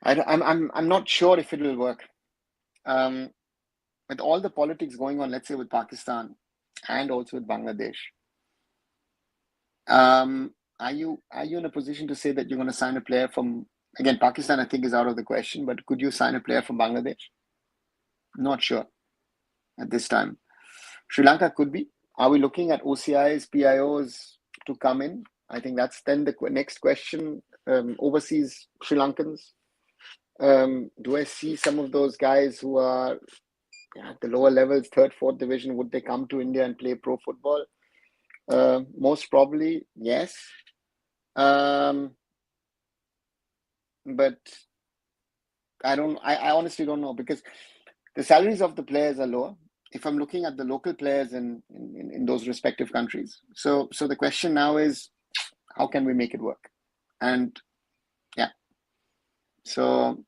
I'm not sure if it will work. With all the politics going on, let's say with Pakistan and also with Bangladesh, are you in a position to say that you're going to sign a player from, again, Pakistan I think is out of the question, but could you sign a player from Bangladesh? Not sure at this time. Sri Lanka could be. Are we looking at OCIs, PIOs to come in? I think that's then the next question. Overseas Sri Lankans. Do I see some of those guys who are at the lower levels, third, fourth division, would they come to India and play pro football? Most probably, yes. But I honestly don't know, because the salaries of the players are lower if I'm looking at the local players in those respective countries. So the question now is, how can we make it work? And yeah, so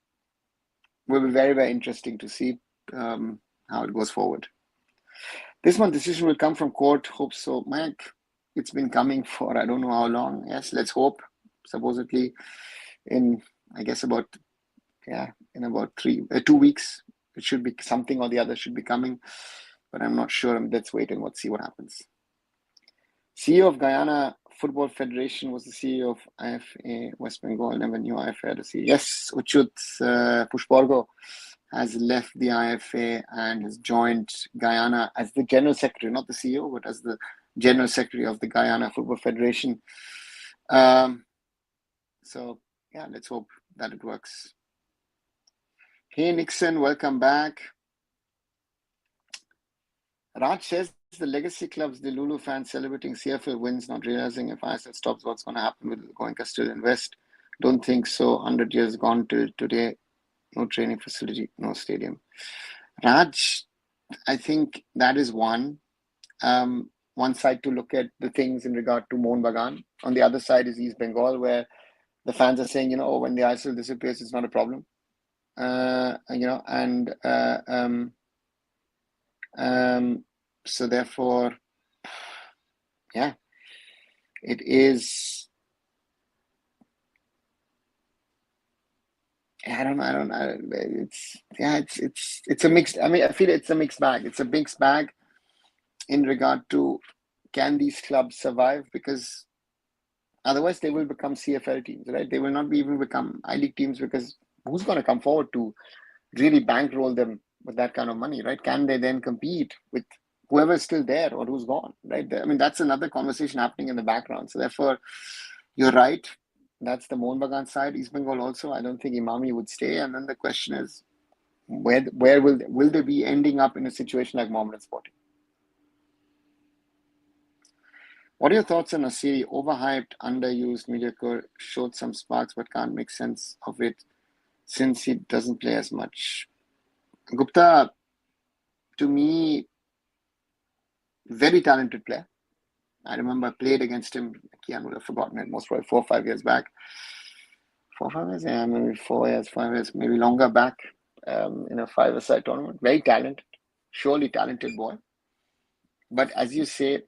will be very, very interesting to see how it goes forward. This one decision will come from court. Hope so. Mike, it's been coming for I don't know how long. Yes, let's hope. Supposedly in I guess in about 2 weeks, it should be something or the other should be coming, but I'm not sure. Let's wait and see what happens. CEO of Guyana Football Federation was the CEO of IFA West Bengal. Never knew IFA had a CEO. Yes, Uchut Pushporgo has left the IFA and has joined Guyana as the General Secretary, not the CEO, but as the General Secretary of the Guyana Football Federation. So, yeah, let's hope that it works. Hey, Nixon, welcome back. Raj says the legacy clubs, the Lulu fans celebrating CFL wins, not realizing if ISL stops, what's going to happen with Goenka still invest. Don't think so. 100 years gone till today. No training facility, no stadium. Raj, I think that is one side to look at the things in regard to Mohun Bagan. On the other side is East Bengal, where the fans are saying, when the ISL disappears, it's not a problem. So therefore, yeah, it is. I don't know. It's a mixed. I mean, I feel it's a mixed bag. It's a mixed bag in regard to can these clubs survive, because otherwise they will become CFL teams, right? They will not even become I-League teams, because who's going to come forward to really bankroll them with that kind of money, right? Can they then compete with whoever's still there or who's gone, right? I mean, that's another conversation happening in the background. So therefore, you're right. That's the Mohun Bagan side. East Bengal also, I don't think Imami would stay. And then the question is, where will they be ending up in a situation like Mohammedan Sporting? What are your thoughts on Asiri? Overhyped, underused, mediocre, showed some sparks but can't make sense of it since he doesn't play as much. Gupta, to me, very talented player. I remember I played against him. Kian would have forgotten it, most probably 4 or 5 years back. 4 or 5 years? Yeah, maybe 4 years, 5 years, maybe longer back in a 5-a-side tournament. Very talented, surely talented boy. But as you say,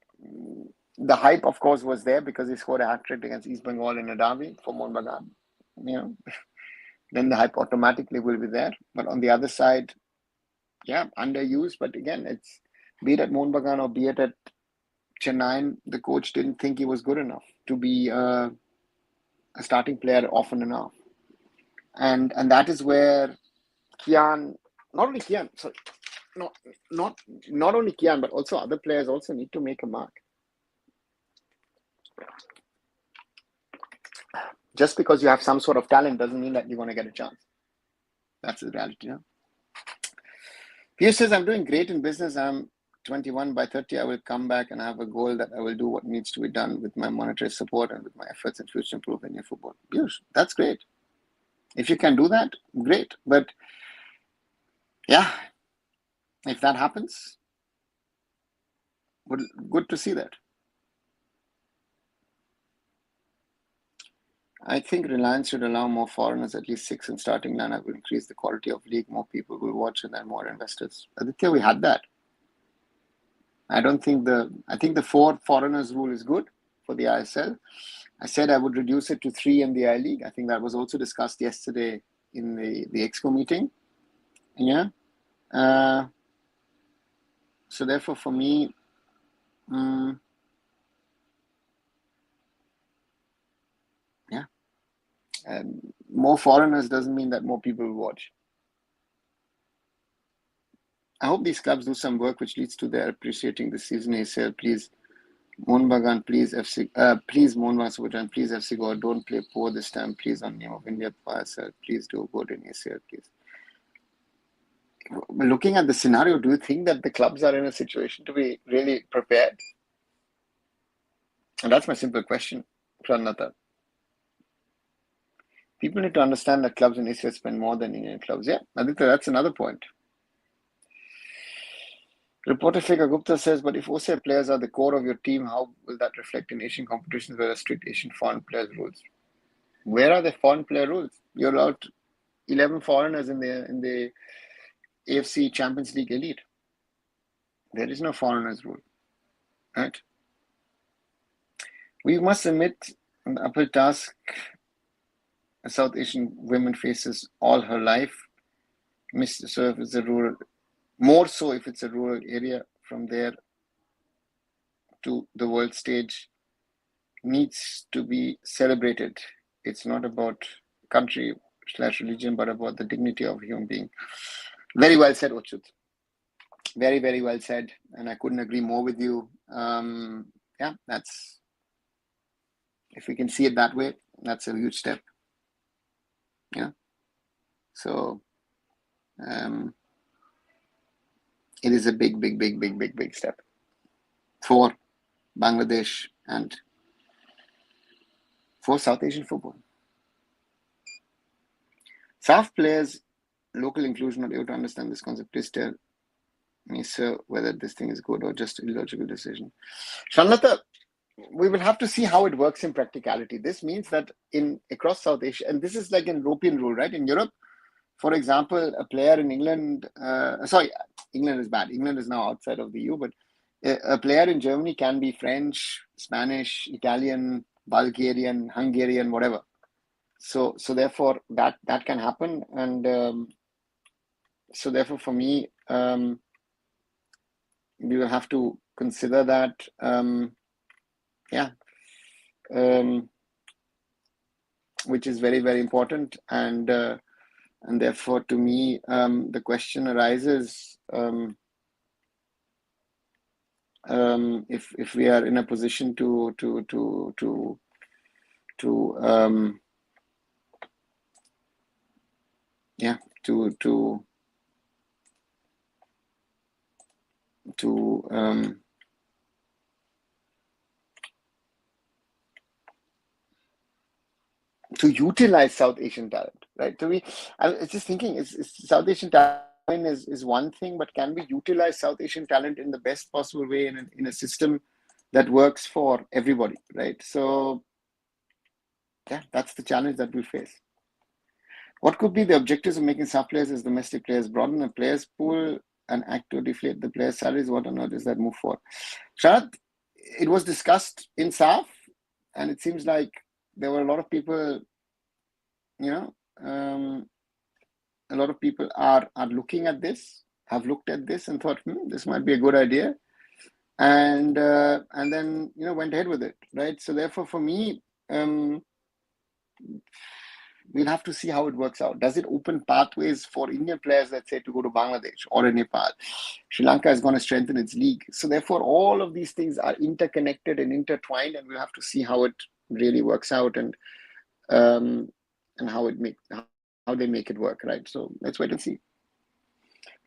the hype, of course, was there because he scored a hat-trick against East Bengal in a derby for Mohun Bagan. Then the hype automatically will be there. But on the other side, yeah, underused. But again, it's be it at Mohun Bagan or be it at Chennai, the coach didn't think he was good enough to be a starting player often enough. And that is where Kian, not only Kian, sorry, not only Kian, but also other players also need to make a mark. Just because you have some sort of talent doesn't mean that you're going to get a chance. That's the reality. Piyush says, I'm doing great in business. I'm 21. By 30, I will come back and have a goal that I will do what needs to be done with my monetary support and with my efforts in future improvement in football. Piyush, that's great. If you can do that, great. But yeah, if that happens, good to see that. I think Reliance should allow more foreigners, at least 6 in starting lineup, will increase the quality of league. More people will watch and then more investors. Aditya, we had that. I think the 4 foreigners rule is good for the ISL. I said I would reduce it to 3 in the I-League. I think that was also discussed yesterday in the Exco meeting. Yeah. So therefore, for me, more foreigners doesn't mean that more people will watch. I hope these clubs do some work which leads to their appreciating the season ACL. Please, Mohun Bagan, please FC, please Mohun Bagan, please FC Goa. Don't play poor this time, please. On name of India, please do good in ACL, please. Looking at the scenario, do you think that the clubs are in a situation to be really prepared? And that's my simple question, Pranata. People need to understand that clubs in ACL spend more than Indian clubs. Yeah, Aditya, that's another point. Reporter Figure Gupta says, but if OCI players are the core of your team, how will that reflect in Asian competitions where there are strict Asian foreign players rules? Where are the foreign player rules? You're allowed 11 foreigners in the AFC Champions League elite. There is no foreigners rule, right? We must admit an uphill task a South Asian woman faces all her life. So if it's a rural, more so if it's a rural area, from there to the world stage, needs to be celebrated. It's not about country/religion, but about the dignity of a human being. Very well said, Ochut. Very, very well said. And I couldn't agree more with you. Yeah, that's, if we can see it that way, that's a huge step. Yeah. So it is a big, big, big, big, big, big step for Bangladesh and for South Asian football. SAFF players, local inclusion, not able to understand this concept. Please tell me, sir, whether this thing is good or just an illogical decision. Shanlata, we will have to see how it works in practicality. This means that across South Asia, and this is like an European rule, right? In Europe, for example, a player in England, England is bad. England is now outside of the EU, but a player in Germany can be French, Spanish, Italian, Bulgarian, Hungarian, whatever. So therefore that can happen, and so therefore for me, we will have to consider that. Which is very, very important, and therefore to me, the question arises, if we are in a position to utilize South Asian talent, right? So I was just thinking, is South Asian talent is one thing, but can we utilize South Asian talent in the best possible way in a system that works for everybody, right? So yeah, that's the challenge that we face. What could be the objectives of making SAFF players as domestic players? Broaden the players pool and act to deflate the players' salaries? What on earth is that move for? Sharad, it was discussed in SAFF, and it seems like there were a lot of people, a lot of people are looking at this, have looked at this and thought, this might be a good idea. And then, went ahead with it, right? So therefore, for me, we'll have to see how it works out. Does it open pathways for Indian players, let's say, to go to Bangladesh or Nepal? Sri Lanka is going to strengthen its league. So therefore, all of these things are interconnected and intertwined, and we'll have to see how it really works out, and how they make it work, right? So let's wait and see.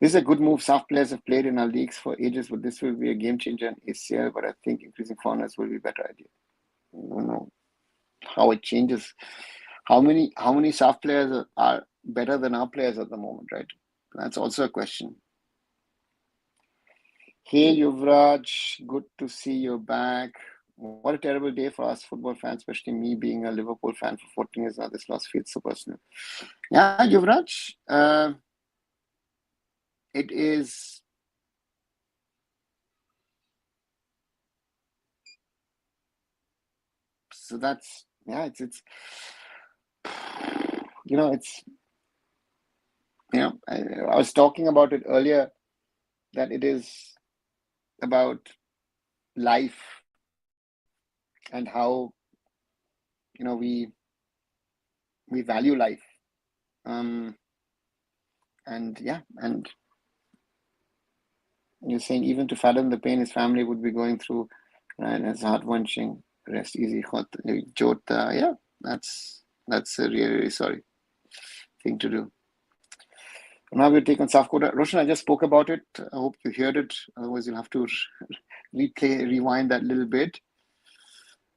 This is a good move. SAFF players have played in our leagues for ages, but this will be a game changer in ACL. But I think increasing foreigners will be a better idea. I don't know how it changes. How many SAFF players are better than our players at the moment, right? That's also a question. Hey, Yuvraj, good to see you back. What a terrible day for us football fans, especially me being a Liverpool fan for 14 years now. This loss feels so personal. Yeah, Yuvraj, it is. So that's, it's it's I was talking about it earlier, that it is about life and how we value life, and you're saying even to fathom the pain his family would be going through, right? It's heart-wrenching. Rest easy, Jota. Yeah, that's a really, really sorry thing to do. Now we'll take on SAFF quota. Roshan, I just spoke about it. I hope you heard it. Otherwise, you'll have to rewind that little bit.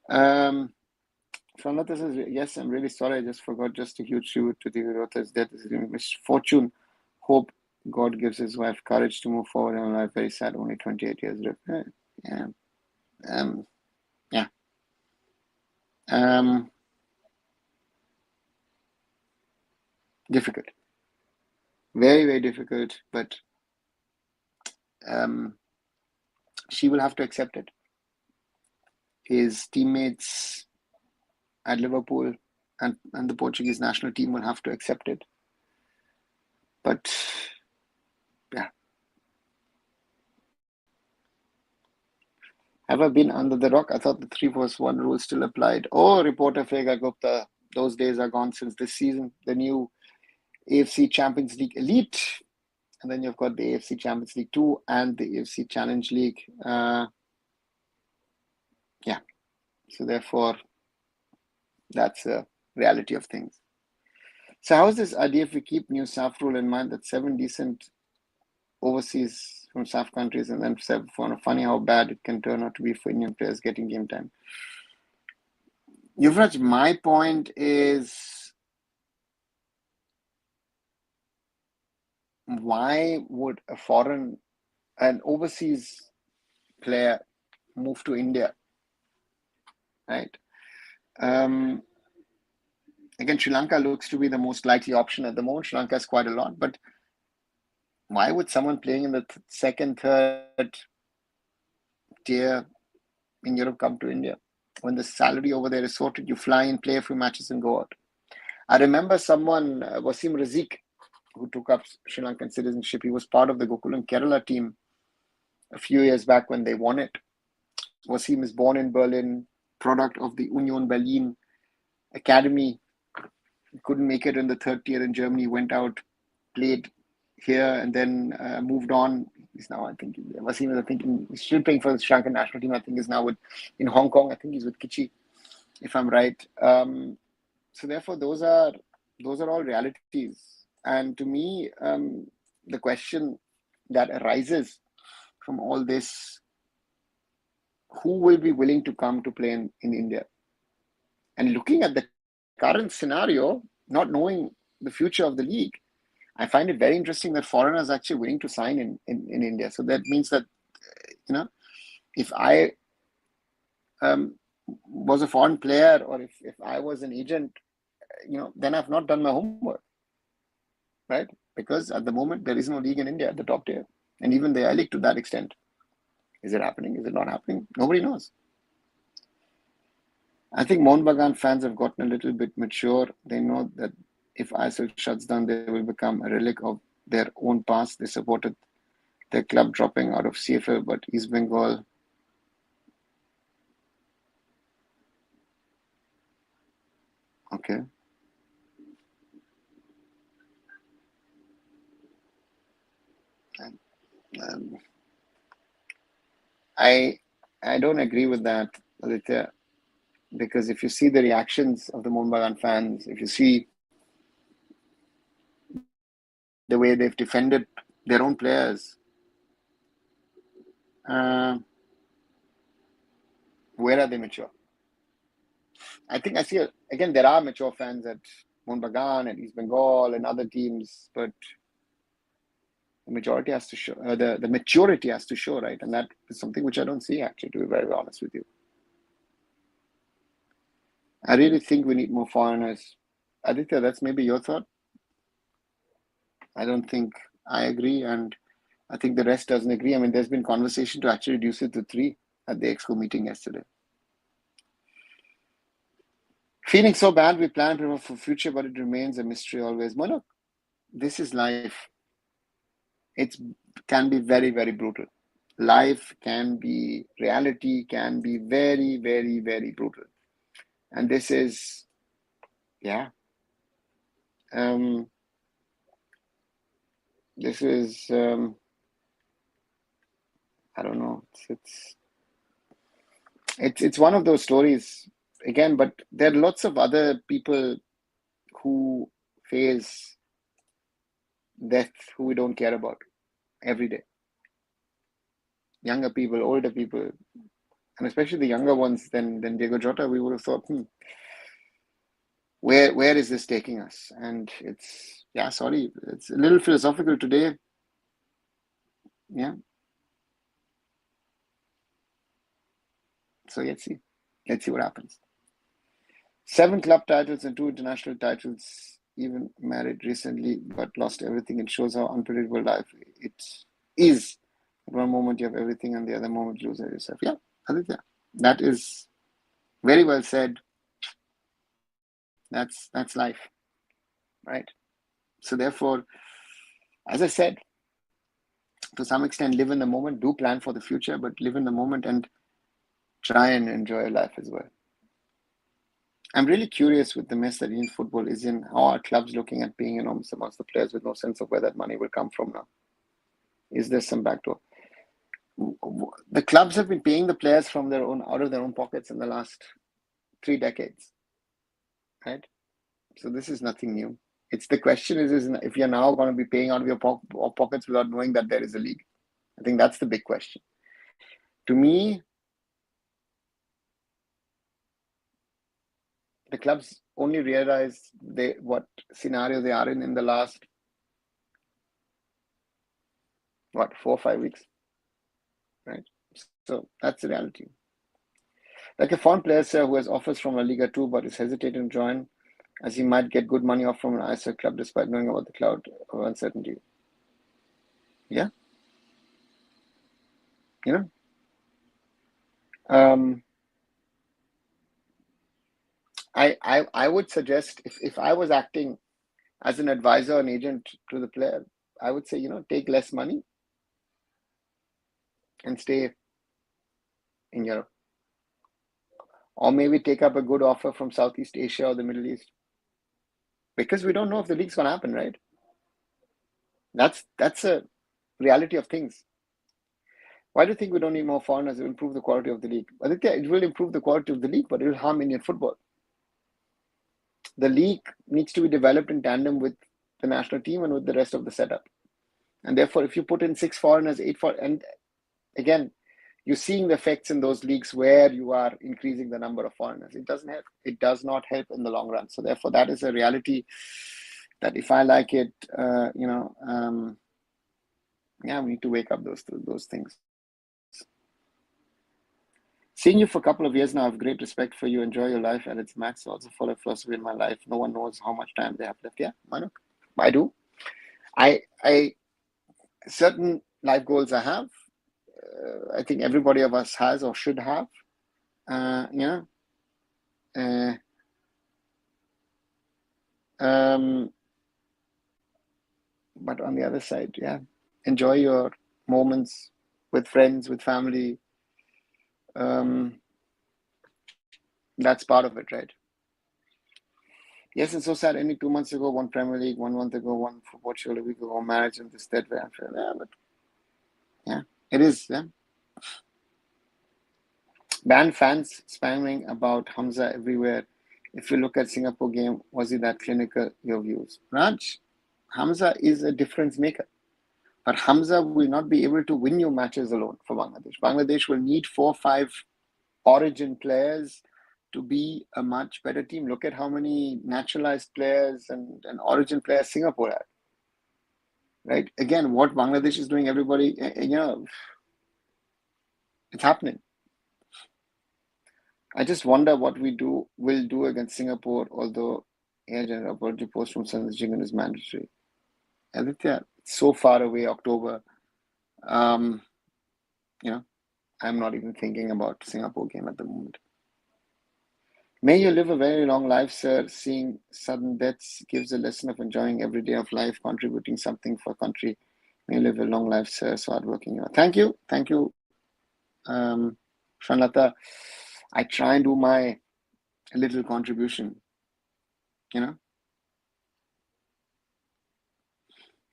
Shanlata says, yes, I'm really sorry. I just forgot. Just a huge tribute to the Jota's death. This is a misfortune. Hope God gives his wife courage to move forward in life. Very sad. Only 28 years. Difficult. Very, very difficult. But she will have to accept it. His teammates at Liverpool and the Portuguese national team will have to accept it. But yeah. Have I been under the rock? I thought the 3+1 rule still applied. Oh, reporter Fega Gupta, those days are gone since this season. The new AFC Champions League Elite, and then you've got the AFC Champions League 2 and the AFC Challenge League. Yeah, so therefore, that's a reality of things. So how is this idea if we keep new SAFF rule in mind that 7 decent overseas from SAFF countries and then 7 funny how bad it can turn out to be for Indian players getting game time? Yuvraj, my point is, why would an overseas player move to India, right? Again, Sri Lanka looks to be the most likely option at the moment. Sri Lanka has quite a lot, but why would someone playing in the second, third tier in Europe come to India? When the salary over there is sorted, you fly in, play a few matches and go out. I remember someone, Wasim Razik, who took up Sri Lankan citizenship. He was part of the Gokulam Kerala team a few years back when they won it. Wasim is born in Berlin, product of the Union Berlin Academy. Couldn't make it in the third tier in Germany, went out, played here, and then moved on. He's now, I think, Wasim is, I think, he's still playing for the Sri Lankan national team. I think he's now in Hong Kong. I think he's with Kichi, if I'm right. So therefore, those are all realities. And to me, the question that arises from all this, who will be willing to come to play in India? And looking at the current scenario, not knowing the future of the league, I find it very interesting that foreigners are actually willing to sign in India. So that means that, if I was a foreign player, or if I was an agent, then I've not done my homework, right? Because at the moment, there is no league in India at the top tier. And even the I-League to that extent. Is it happening? Is it not happening? Nobody knows. I think Mohun Bagan fans have gotten a little bit mature. They know that if ISL shuts down, they will become a relic of their own past. They supported their club dropping out of CFL, but East Bengal. Okay. I don't agree with that, Aditya, because if you see the reactions of the Mohun Bagan fans, if you see the way they've defended their own players, where are they mature? I think I see, again, there are mature fans at Mohun Bagan and East Bengal and other teams, but the majority has to show, the maturity has to show, right? And that is something which I don't see, actually, to be very honest with you. I really think we need more foreigners. Aditya, that's maybe your thought. I don't think I agree, and I think the rest doesn't agree. I mean, there's been conversation to actually reduce it to 3 at the Exco meeting yesterday. Feeling so bad, we plan for future, but it remains a mystery always. Manok, this is life. It can be very, very brutal. Life can be, reality can be very, very, very brutal. And this is, this is, I don't know. It's one of those stories again, but there are lots of other people who face death who we don't care about every day. Younger people, older people, and especially the younger ones than Diego Jota, we would have thought, where is this taking us? And it's, it's a little philosophical today. Yeah. So let's see what happens. 7 club titles and 2 international titles, even married recently, but lost everything. It shows how unpredictable life it is. At one moment you have everything, and the other moment you lose yourself. Yeah, Aditya, that is very well said. That's life, right? So therefore, as I said, to some extent, live in the moment. Do plan for the future, but live in the moment and try and enjoy life as well. I'm really curious with the mess that Indian football is in. How are clubs looking at paying enormous amounts of players with no sense of where that money will come from now? Is there some backdoor? The clubs have been paying the players from their own, out of their own pockets in the last 3 decades, right? So this is nothing new. It's the question is if you're now going to be paying out of your pockets without knowing that there is a league. I think that's the big question. To me, the clubs only realize what scenario they are in the last 4 or 5 weeks, right? So that's the reality. Like a foreign player, sir, who has offers from La Liga 2 but is hesitating to join, as he might get good money off from an ISL club despite knowing about the cloud of uncertainty. Yeah, you know, I would suggest if I was acting as an advisor or an agent to the player, I would say, take less money and stay in Europe. Or maybe take up a good offer from Southeast Asia or the Middle East. Because we don't know if the league's going to happen, right? That's a reality of things. Why do you think we don't need more foreigners? It will improve the quality of the league. I think it will improve the quality of the league, but it will harm Indian football. The league needs to be developed in tandem with the national team and with the rest of the setup. And therefore, if you put in 6 foreigners, 8 foreigners, and again, you're seeing the effects in those leagues where you are increasing the number of foreigners. It doesn't help. It does not help in the long run. So therefore, that is a reality that if I like it, we need to wake up those things. Seeing you for a couple of years now, I have great respect for you. Enjoy your life at its max. I also follow philosophy in my life. No one knows how much time they have left. Yeah, Manuk, I do. I certain life goals I have. I think everybody of us has or should have. But on the other side, yeah, enjoy your moments with friends, with family. That's part of it, right? Yes, it's so sad. Only 2 months ago, one Premier League, 1 month ago, one for Portugal, a week ago, marriage and this, that, way. Yeah, but yeah, it is. Yeah. Ban fans spamming about Hamza everywhere. If you look at Singapore game, was he that clinical? Your views, Raj? Hamza is a difference maker, but Hamza will not be able to win you matches alone for Bangladesh. Bangladesh will need 4 or 5 origin players to be a much better team. Look at how many naturalized players and origin players Singapore had. Right? Again, what Bangladesh is doing, everybody, it's happening. I just wonder what will do against Singapore, although Air General apology post from Sanjay Jingan is mandatory. Aditya, it's so far away, October. I'm not even thinking about Singapore game at the moment. May you live a very long life, sir. Seeing sudden deaths gives a lesson of enjoying every day of life, contributing something for country. May you live a long life, sir. So hardworking. Thank you. Shanlata, I try and do my little contribution. There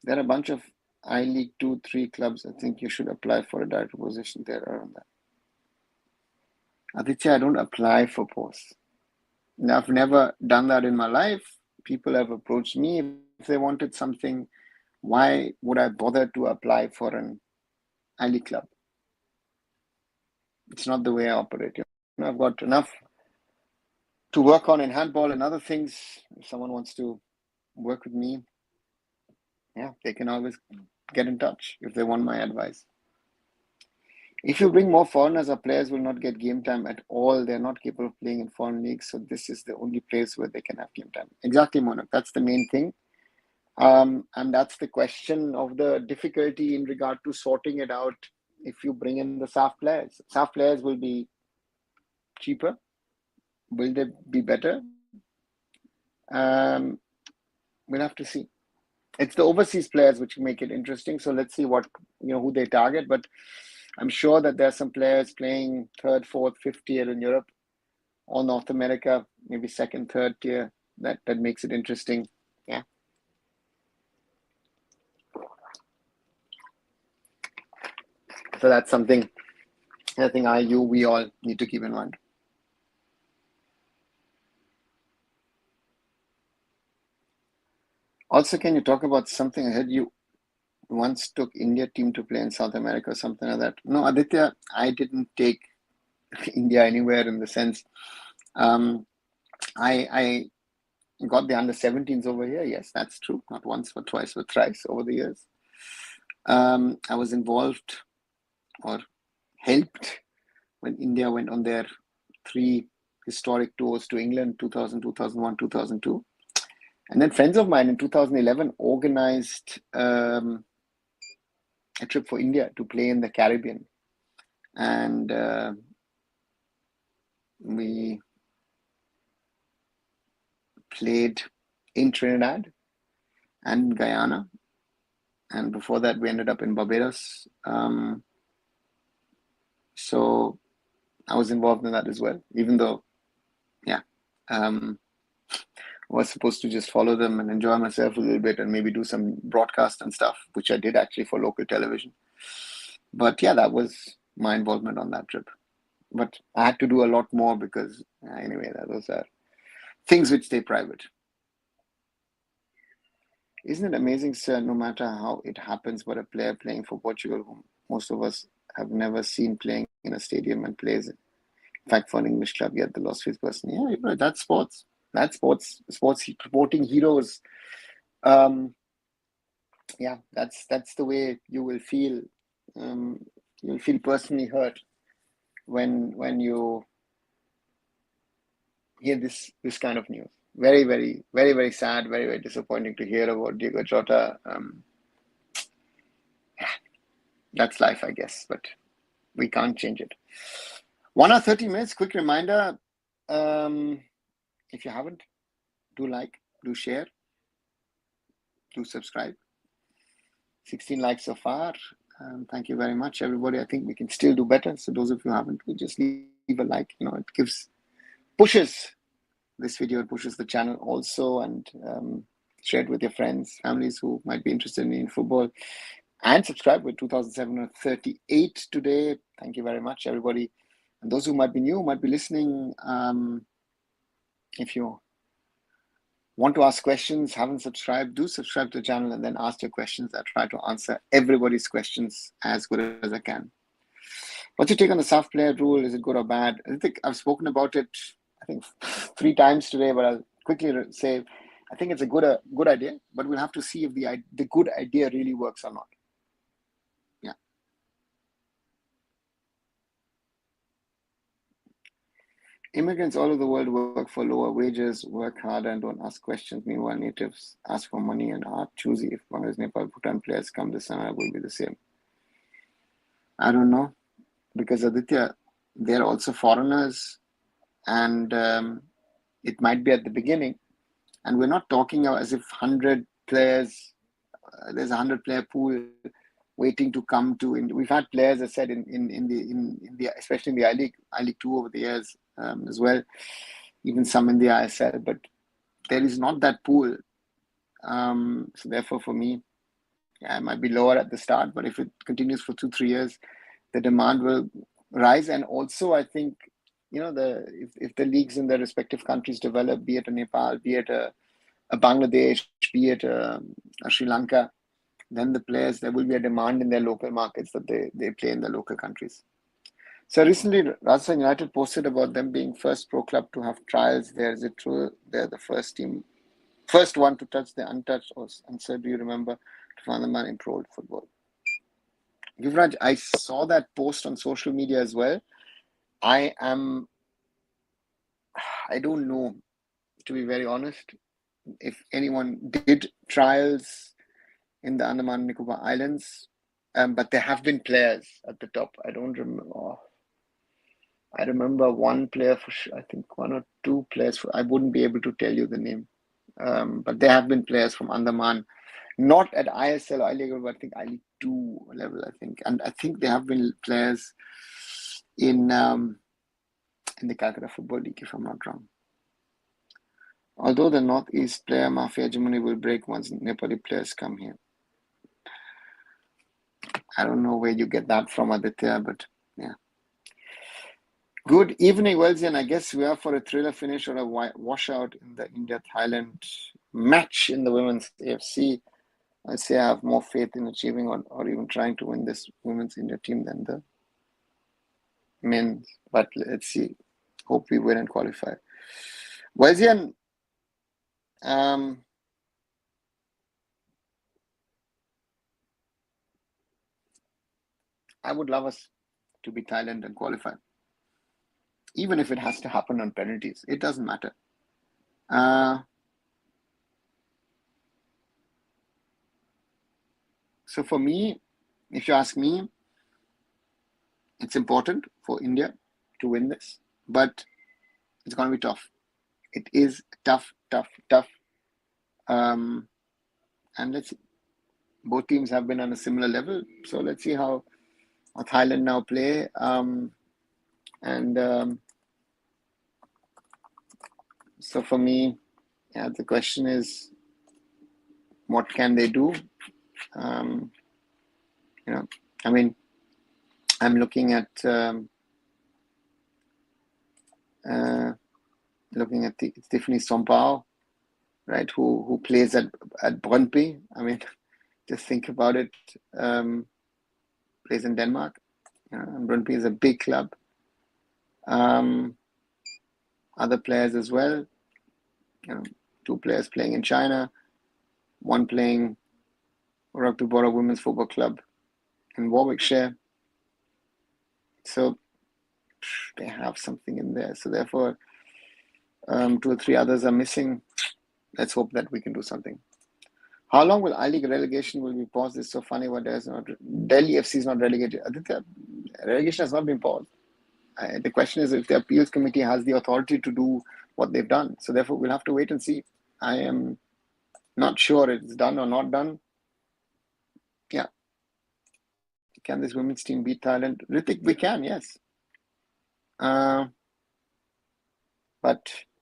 are a bunch of I-League 2, 3 clubs. I think you should apply for a director position there around that. Aditya, I don't apply for posts. I've never done that in my life. People have approached me if they wanted something. Why would I bother to apply for an I-League club? It's not the way I operate. I've got enough to work on in handball and other things. If someone wants to work with me, yeah, they can always get in touch if they want my advice. If you bring more foreigners, our players will not get game time at all. They're not capable of playing in foreign leagues, so this is the only place where they can have game time. Exactly, Monak. That's the main thing. And that's the question of the difficulty in regard to sorting it out. If you bring in the SAFF players will be cheaper. Will they be better? We'll have to see. It's the overseas players which make it interesting. So let's see who they target. But I'm sure that there are some players playing third, fourth, fifth tier in Europe or North America, maybe second, third tier. That makes it interesting. Yeah. So that's something I think we all need to keep in mind. Also, can you talk about something? I heard you once took India team to play in South America or something like that. No, Aditya, I didn't take India anywhere in the sense. I got the under 17s over here. Yes, that's true. Not once, but twice, but thrice over the years. I was involved or helped when India went on their 3 historic tours to England, 2000, 2001, 2002. And then friends of mine in 2011 organized a trip for India to play in the Caribbean. And we played in Trinidad and Guyana. And before that, we ended up in Barbados. So I was involved in that as well, even though, I was supposed to just follow them and enjoy myself a little bit and maybe do some broadcast and stuff, which I did actually for local television. But yeah, that was my involvement on that trip. But I had to do a lot more because anyway, those are things which stay private. Isn't it amazing, sir, no matter how it happens, but a player playing for Portugal, whom most of us have never seen playing in a stadium and plays it. In fact, for an English club, yet the lost his person. Yeah, you're right. That's sports. That's sports. Sporting heroes. Yeah, that's the way you will feel. You'll feel personally hurt when you hear this kind of news. Very, very, very, very sad. Very, very disappointing to hear about Diego Jota. That's life, I guess, but we can't change it. 1 hour 30 minutes. Quick reminder: if you haven't, do like, do share, do subscribe. 16 likes so far. Thank you very much, everybody. I think we can still do better. So those of you who haven't, we just leave a like. It pushes this video, it pushes the channel also, and share it with your friends, families who might be interested in football. And subscribe. With 2,738 today. Thank you very much, everybody. And those who might be new, might be listening, if you want to ask questions, haven't subscribed, do subscribe to the channel and then ask your questions. I try to answer everybody's questions as good as I can. What's your take on the SAFF player rule? Is it good or bad? I think I've spoken about it, I think 3 times today, but I'll quickly say, I think it's a good idea, but we'll have to see if the good idea really works or not. Yeah. Immigrants all over the world work for lower wages, work harder, and don't ask questions. Meanwhile, natives ask for money and are choosy. If Bangladesh, Nepal, Bhutan players come this summer, it will be the same. I don't know, because Aditya, they're also foreigners, and it might be at the beginning. And we're not talking as if 100 players, there's a 100-player pool waiting to come to. We've had players, I said, in the especially in the I-League 2 over the years as well, even some in the ISL, but there is not that pool. So therefore, for me, it might be lower at the start, but if it continues for 2-3 years, the demand will rise. And also, I think, if the leagues in their respective countries develop, be it a Nepal, be it a Bangladesh, be it a Sri Lanka, then there will be a demand in their local markets that they play in their local countries. So recently, Rajasthan United posted about them being first pro club to have trials there. Is it true? They're the first one to touch the untouched. And so, do you remember to find the man in pro football? Yuvraj, I saw that post on social media as well. I don't know, to be very honest, if anyone did trials in the Andaman and Nicobar Islands, but there have been players at the top. I don't remember. I remember one player I think 1 or 2 players. I wouldn't be able to tell you the name. But there have been players from Andaman, not at ISL or I-League, but I think I-League 2 level, I think. And I think there have been players in the Calcutta Football League, if I'm not wrong. Although the Northeast player mafia hegemony will break once Nepali players come here. I don't know where you get that from, Aditya, but yeah. Good evening, Welsian. I guess we are for a thriller finish or a washout in the India-Thailand match in the women's AFC. I say I have more faith in achieving or even trying to win this women's India team than the men's. But let's see. Hope we win and qualify. Welsian, I would love us to beat Thailand and qualify. Even if it has to happen on penalties, it doesn't matter. So for me, if you ask me, it's important for India to win this, but it's going to be tough. It is tough. And let's see. Both teams have been on a similar level, so let's see how Thailand now play. So for me, yeah, the question is, what can they do? I mean, I'm looking at Tiffany Sompao, right? Who plays at Brøndby. I mean, just think about it. Plays in Denmark. And Brøndby is a big club. Other players as well. 2 players playing in China, 1 playing Rugby Borough Women's Football Club in Warwickshire. So they have something in there. So therefore, 2 or 3 others are missing. Let's hope that we can do something. How long will I-League relegation will be paused? It's so funny what there's not. Delhi FC is not relegated. I think relegation has not been paused. The question is if the appeals committee has the authority to do what they've done. So therefore, we'll have to wait and see. I am not sure it's done or not done. Yeah. Can this women's team beat Thailand? Ritik, we can, yes. But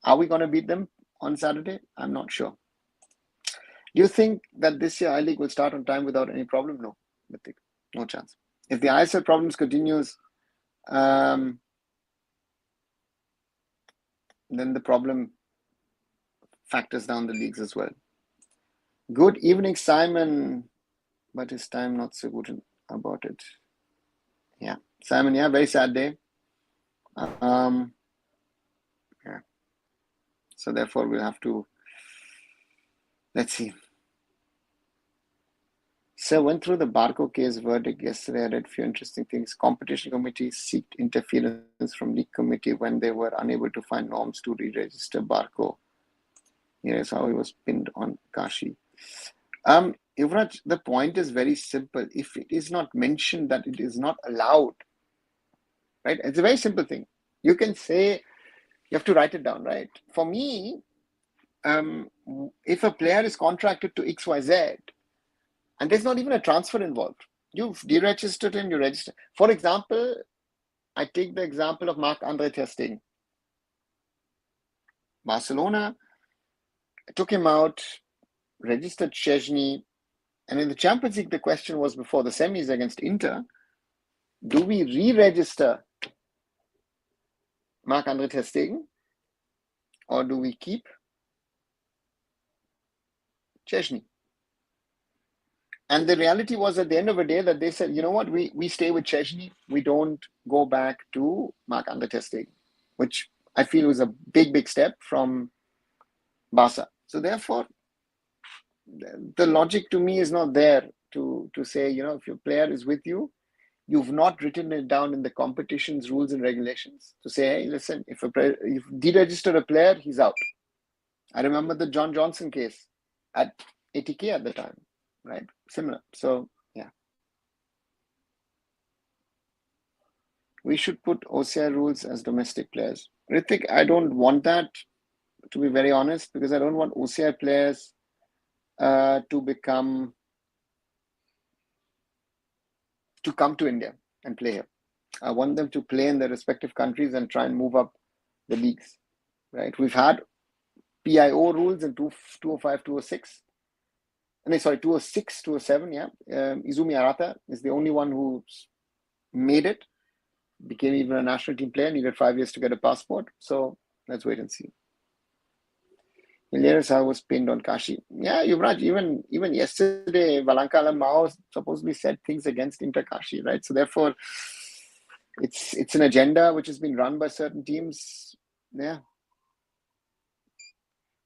are we going to beat them on Saturday? I'm not sure. Do you think that this year I-League will start on time without any problem? No, Ritik, no chance. If the ISL problems continues, then the problem factors down the leagues as well. Good evening, Simon. But his time not so good about it. Yeah, Simon. Yeah, very sad day. Yeah. So therefore, we'll have to. Let's see. So went through the Barco case verdict yesterday. I read a few interesting things. Competition committee sought interference from league committee when they were unable to find norms to re-register Barco. Here's how he was pinned on Kashi. Yuvraj, the point is very simple. If it is not mentioned that it is not allowed, right? It's a very simple thing. You can say, you have to write it down, right? For me, if a player is contracted to XYZ, and there's not even a transfer involved, you've deregistered him, you register. For example, I take the example of Marc-Andre ter Stegen. Barcelona took him out, registered Szczęsny, and in the Champions League, the question was before the semis against Inter, do we re-register Marc-Andre ter Stegen or do we keep Szczęsny? And the reality was at the end of the day that they said, you know what, we stay with Szczęsny. We don't go back to Marc-Andre ter Stegen, which I feel was a big step from Barca. So therefore, the logic to me is not there to say, if your player is with you, you've not written it down in the competition's rules and regulations to say, hey, listen, if you deregister a player, he's out. I remember the John Johnson case at ATK at the time, right? Similar. So, yeah. We should put OCI rules as domestic players. Ritik, I don't want that to be very honest, because I don't want OCI players to come to India and play here. I want them to play in their respective countries and try and move up the leagues, right? We've had PIO rules in 205, 206. I mean, sorry, 206, 207, yeah. Izumi Arata is the only one who's made it, became even a national team player, needed 5 years to get a passport. So let's wait and see. Hilarious how was pinned on Kashi. Yeah, Yuvraj, even yesterday, Valankala Mao supposedly said things against Inter Kashi, right? So therefore, it's an agenda which has been run by certain teams. Yeah.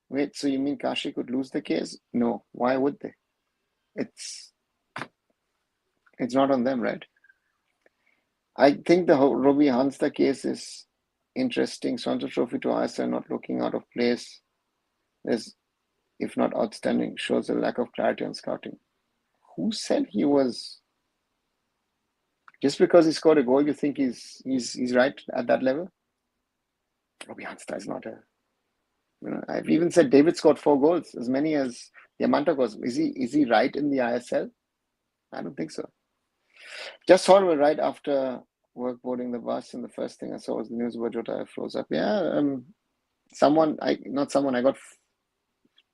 Wait, so you mean Kashi could lose the case? No. Why would they? It's not on them, right? I think the Robbie Hansta case is interesting. Santos Trophy to ISL not looking out of place is, if not outstanding, shows a lack of clarity on scouting. Who said he was? Just because he scored a goal, you think he's right at that level? Robbie Hansta is not a. I've even said David scored 4 goals, as many as Diamanta goals. Is he right in the ISL? I don't think so. Just saw it right after work boarding the bus, and the first thing I saw was the news about Jota froze up. Yeah, I got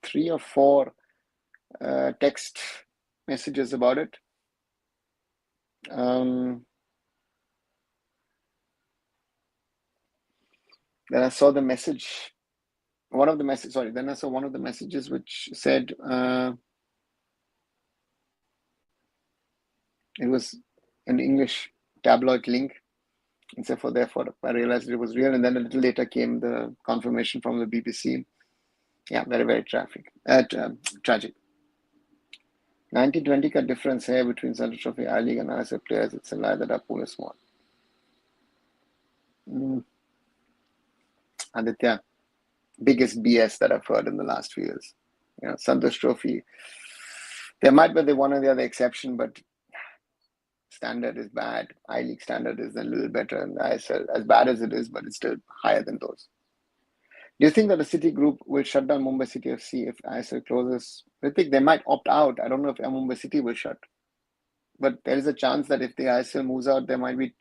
3 or 4 text messages about it. Then I saw the message. Then I saw one of the messages which said it was an English tabloid link. And so therefore, I realized it was real. And then a little later came the confirmation from the BBC. Yeah, very, very tragic. 19-20 ka difference here between Central Trophy, I-League and ISL players. It's a lie that our pool is small. Aditya, biggest BS that I've heard in the last few years. Santosh Trophy, there might be the one or the other exception, but standard is bad. I-League standard is a little better, and ISL, as bad as it is, but it's still higher than those. Do you think that the City Group will shut down Mumbai City FC if ISL closes? I think they might opt out. I don't know if Mumbai City will shut, but there is a chance that if the ISL moves out, there might be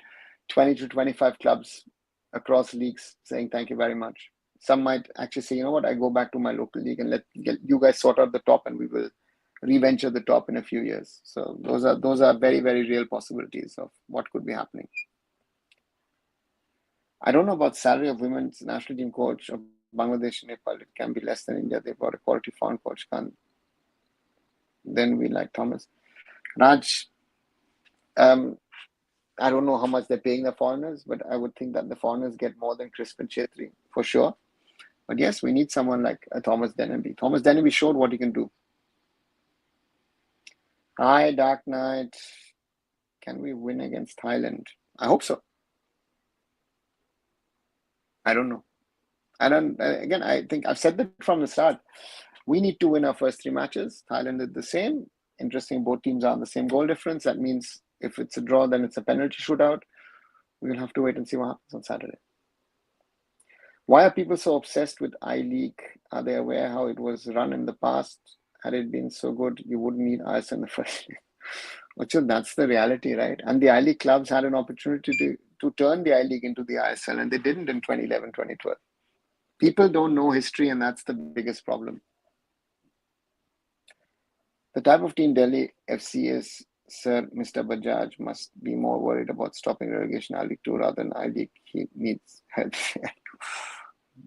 20 to 25 clubs across leagues saying thank you very much. Some might actually say, you know what, I go back to my local league and let you guys sort out the top, and we will reventure the top in a few years. So those are very, very real possibilities of what could be happening. I don't know about salary of women's national team coach of Bangladesh and Nepal. It can be less than India. They've got a quality foreign coach. Then we like Thomas. Raj, I don't know how much they're paying the foreigners, but I would think that the foreigners get more than Crisp and Chetri, for sure. But yes, we need someone like Thomas Dennerby. Thomas Dennerby showed what he can do. Hi, Dark Knight. Can we win against Thailand? I hope so. I don't know. I think I've said that from the start. We need to win our first 3 matches. Thailand did the same. Interesting, both teams are on the same goal difference. That means if it's a draw, then it's a penalty shootout. We'll have to wait and see what happens on Saturday. Why are people so obsessed with I-League? Are they aware how it was run in the past? Had it been so good, you wouldn't need ISL in the first place. Achal, that's the reality, right? And the I-League clubs had an opportunity to turn the I-League into the ISL, and they didn't in 2011, 2012. People don't know history, and that's the biggest problem. The type of team Delhi FC is, Sir Mr. Bajaj must be more worried about stopping relegation I-League 2 rather than I-League. He needs help.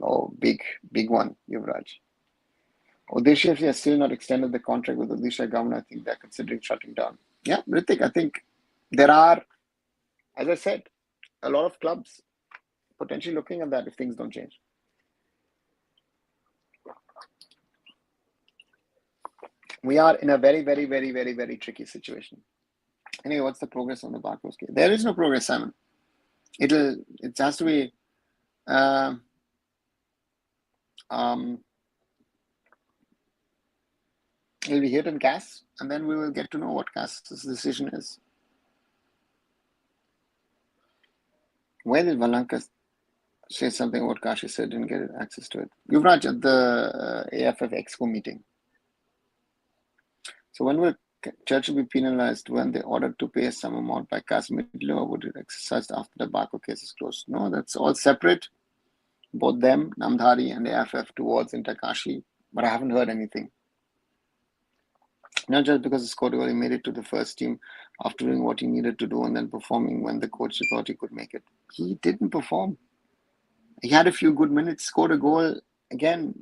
Oh, big one, Yuvraj. Odisha FC has still not extended the contract with the Odisha government. I think they're considering shutting down. Yeah, Ritik, I think there are, as I said, a lot of clubs potentially looking at that if things don't change. We are in a very, very, very, very, very tricky situation. Anyway, what's the progress on the Barclays case? There is no progress, Simon. It has to be it'll be hit in CAS, and then we will get to know what CAS's decision is. Where did Valanka say something about Kashi said, didn't get access to it. Yuvraj, at the AIFF Exco meeting. So when will Churchill be penalized when they ordered to pay some amount by cash immediately, or would it exercised after the Bako case is closed? No, that's all separate. Both them, Namdhari and AIFF, towards Interkashi, but I haven't heard anything. Not just because the scored goal, he made it to the first team after doing what he needed to do and then performing when the coach thought he could make it. He didn't perform. He had a few good minutes, scored a goal. Again,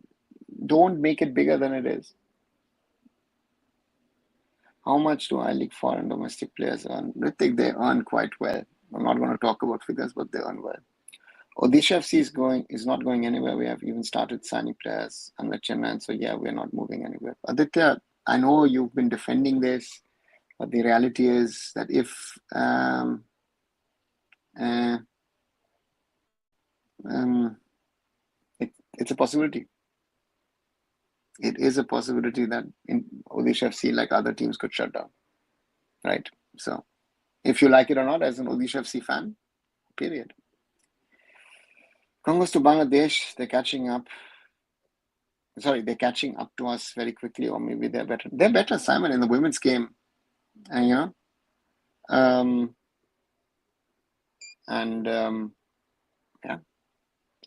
don't make it bigger than it is. How much do I-League foreign domestic players earn? I think they earn quite well. I'm not going to talk about figures, but they earn well. Odisha FC is not going anywhere. We have even started signing players under Chennai, so yeah, we're not moving anywhere. Aditya, I know you've been defending this, but the reality is that if it's a possibility. It is a possibility that in Odisha FC, like other teams, could shut down, right? So, if you like it or not, as an Odisha FC fan, period. Congo's to Bangladesh, they're catching up. Sorry, they're catching up to us very quickly, or maybe they're better. They're better, Simon, in the women's game, and yeah,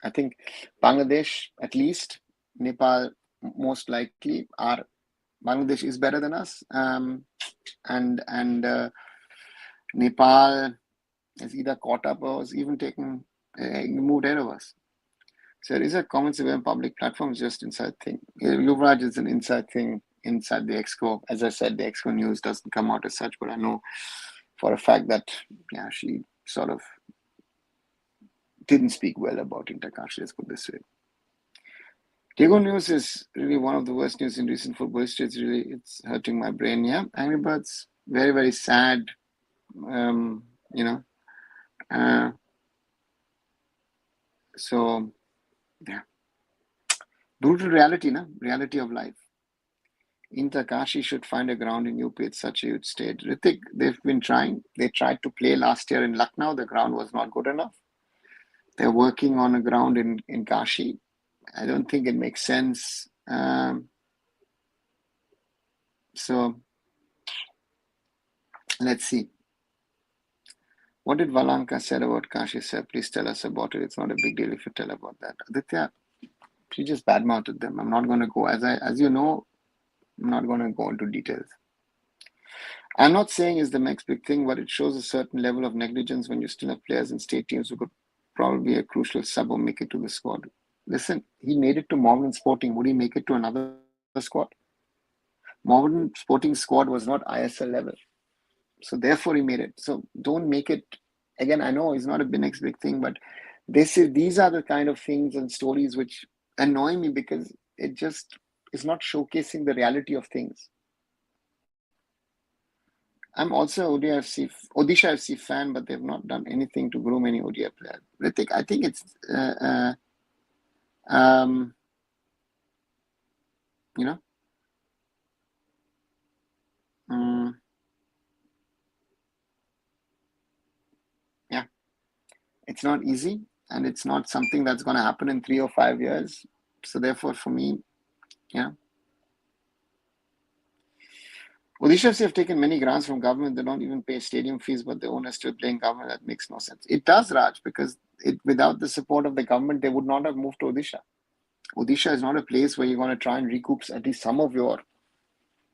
I think Bangladesh, at least, Nepal, most likely, Bangladesh is better than us, and Nepal is either caught up or is even moved ahead of us. So there is a common civilian public platform, just inside thing. Yuvraj is an inside thing inside the Exco. As I said, the Exco news doesn't come out as such, but I know for a fact that she sort of didn't speak well about Interkashi, let's put this way. Diego news is really one of the worst news in recent football history. It's hurting my brain. Yeah, Angry Birds, very, very sad. So yeah, brutal reality, reality of life. Interkashi should find a ground in UP. It's such a huge state. Ritik, they've been trying. They tried to play last year in Lucknow. The ground was not good enough. They're working on a ground in Kashi. I don't think it makes sense. So let's see. What did Valanka said about Kashi, sir? Please tell us about it. It's not a big deal if you tell about that. Aditya, she just badmouthed them. I'm not going to go, as you know, I'm not going to go into details. I'm not saying it's the next big thing, but it shows a certain level of negligence when you still have players in state teams who could probably be a crucial sub or make it to the squad. Listen, he made it to Morgan Sporting. Would he make it to another squad? Morgan Sporting squad was not ISL level. So therefore he made it. So don't make it, again, I know it's not a next big thing, but these are the kind of things and stories which annoy me because it just is not showcasing the reality of things. I'm also an Odisha FC fan, but they've not done anything to groom any ODI player. Ritik, I think it's, it's not easy, and it's not something that's going to happen in 3 or 5 years. So therefore, for me, Odisha FC have taken many grants from government. They don't even pay stadium fees, but the owners still playing government. That makes no sense. It does, Raj, because without the support of the government, they would not have moved to Odisha. Odisha is not a place where you're going to try and recoup at least some of your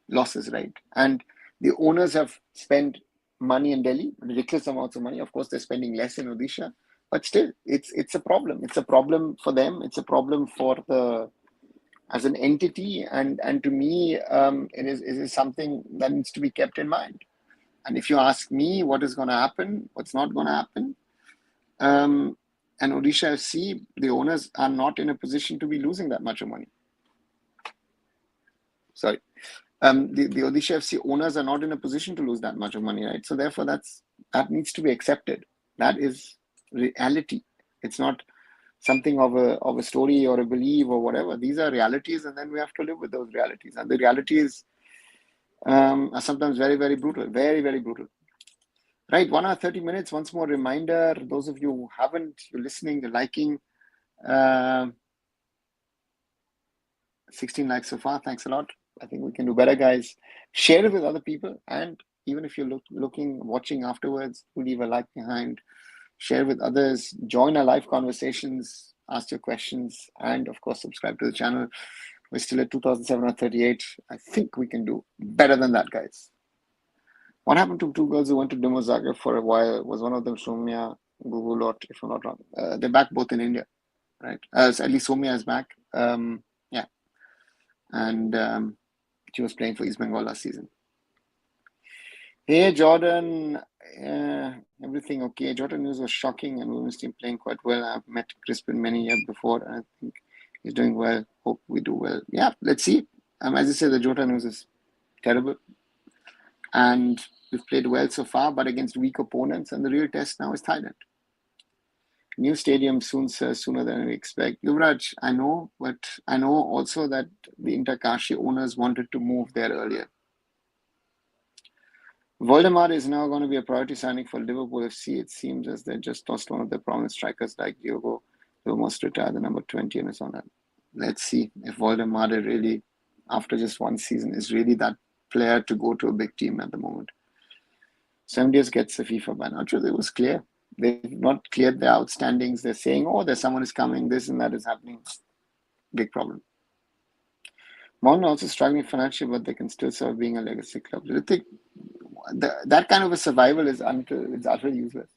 losses, right? And the owners have spent money in Delhi, ridiculous amounts of money. Of course, they're spending less in Odisha, but still, it's a problem. It's a problem for them. It's a problem for as an entity, and to me, it is something that needs to be kept in mind. And if you ask me what is going to happen, what's not going to happen, and Odisha FC, the owners are not in a position to be losing that much of money. Sorry. The Odisha FC owners are not in a position to lose that much of money, right? So therefore, that needs to be accepted. That is reality. It's not something of a story or a belief or whatever. These are realities, and then we have to live with those realities. And the realities are sometimes very, very brutal. Very, very brutal. Right, 1 hour, 30 minutes. Once more reminder, those of you who haven't, you're listening, you're liking, Um 16 likes so far. Thanks a lot. I think we can do better, guys. Share it with other people, and even if you're watching afterwards, leave a like behind. Share with others. Join our live conversations. Ask your questions, and of course, subscribe to the channel. We're still at 2,738. I think we can do better than that, guys. What happened to two girls who went to Demo Zagreb for a while? Was one of them Soumya Gugulot, if I'm not wrong? They're back both in India, right? At least Soumya is back. Yeah. And she was playing for East Bengal last season. Hey, Jordan. Everything okay? Jordan news was shocking, and women's team playing quite well. I've met Crispin many years before, and I think he's doing well. Hope we do well. Yeah, let's see. As I said, the Jota news is terrible. And we've played well so far, but against weak opponents, and the real test now is Thailand. New stadium soon, sir, sooner than we expect. Yuvraj, I know, but I know also that the Interkashi owners wanted to move there earlier. Voldemar is now going to be a priority signing for Liverpool FC. It seems as they just lost one of their prominent strikers like Diogo. They must retire the number 20 and so on. Let's see if Voldemar really, after just one season, is really that player to go to a big team at the moment. 7 years gets a FIFA ban. Not sure it was clear. They've not cleared their outstandings. They're saying, oh, there's someone is coming, this and that is happening. Big problem. Mountain also struggling financially, but they can still serve being a legacy club. Do you think that kind of a survival is utterly useless?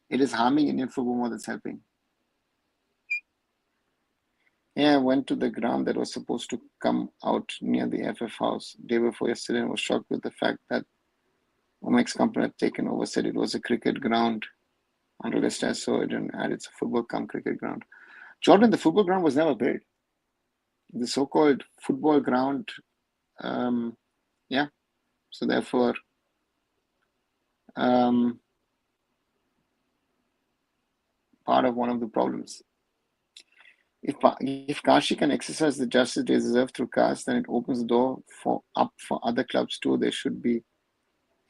It is harming Indian football more than it's helping. Yeah, I went to the ground that was supposed to come out near the AIFF house day before yesterday and was shocked with the fact that Omeg's company had taken over, said it was a cricket ground. Until this test, so it didn't add it's a football cricket ground. Jordan, the football ground was never built. The so-called football ground, yeah. So therefore, part of one of the problems. If Kashi can exercise the justice they deserve through CAS, then it opens the door up for other clubs too. They should be